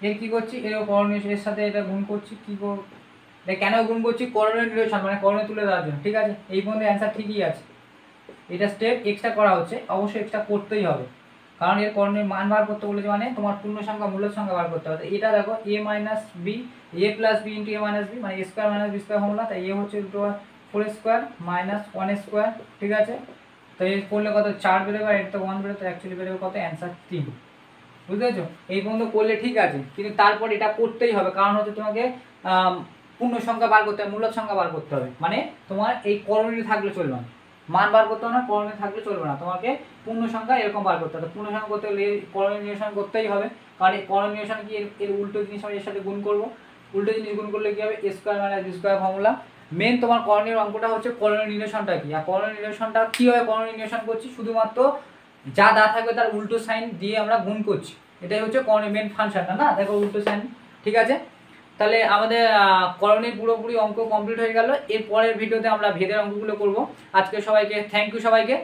এর কি করছি, এর করণীয় এর সাথে এটা গুণ করছি, কি করব, এটা কেন গুণ করছি, করণীয় নিরসন মানে করণীয় তুলে দেওয়ার জন্য। ঠিক আছে, এই পর্যন্ত অ্যান্সার ঠিকই আছে, এটা স্টেপ এক্সট্রা করা হচ্ছে, অবশ্যই এক্সট্রা করতেই হবে, কারণ এর করণীয় মান বার করতে বলেছে মানে তোমার পূর্ণ সংখ্যা মূল্য সংখ্যা বার করতে হবে। এটা দেখো a minus B, A plus B into A minus B, মানে A square minus B square formula, তাই এ হচ্ছে √4 স্কোয়ার মাইনাস 1 স্কোয়ার। ঠিক আছে, তো এই করলে কত 4 বেরোবে, আর এটা তো 1 বেরোবে, তো অ্যাকচুয়ালি বেরোবে কত, অ্যান্সার 3। বুঝতে পেরেছো, এই পর্যন্ত করলে ঠিক আছে, কিন্তু তারপর এটা করতেই হবে, কারণ হচ্ছে তোমাকে পূর্ণ সংখ্যা বার করতে হবে, মূল্য সংখ্যা বার করতে হবে, মানে তোমার এই করণীয় থাকলে চলবে না, মান বার করতে হবে না, করণীয় থাকলে চলবে না, তোমাকে পূর্ণ সংখ্যা এরকম বার করতে হবে। পূর্ণ সংখ্যা করতে হলে করণীয় নিরসন করতেই হবে, কারণ এই করণীয় নিরসন কি এর উল্টো জিনিস আমরা এর সাথে গুণ করবো, উল্টো জিনিস গুণ করলে কি হবে, A square minus B square formula. Main তোমার করণীয় অঙ্কটা হচ্ছে করণীয় নিরসনটা কি, আর করণীয় নিরসনটা কীভাবে করণীয় নিরসন করছি, শুধুমাত্র যা দা থাকবে তার উল্টো সাইন দিয়ে আমরা গুণ করছি, এটাই হচ্ছে করণীয় মেন ফাংশনটা না, দেখো উল্টো সাইন। ঠিক আছে, তাহলে আমাদের করণীয় পুরোপুরি অঙ্ক কমপ্লিট হয়ে গেল। এর পরের ভিডিওতে আমরা ভেদের অঙ্কগুলো করব। আজকে সবাইকে থ্যাংক ইউ সবাইকে।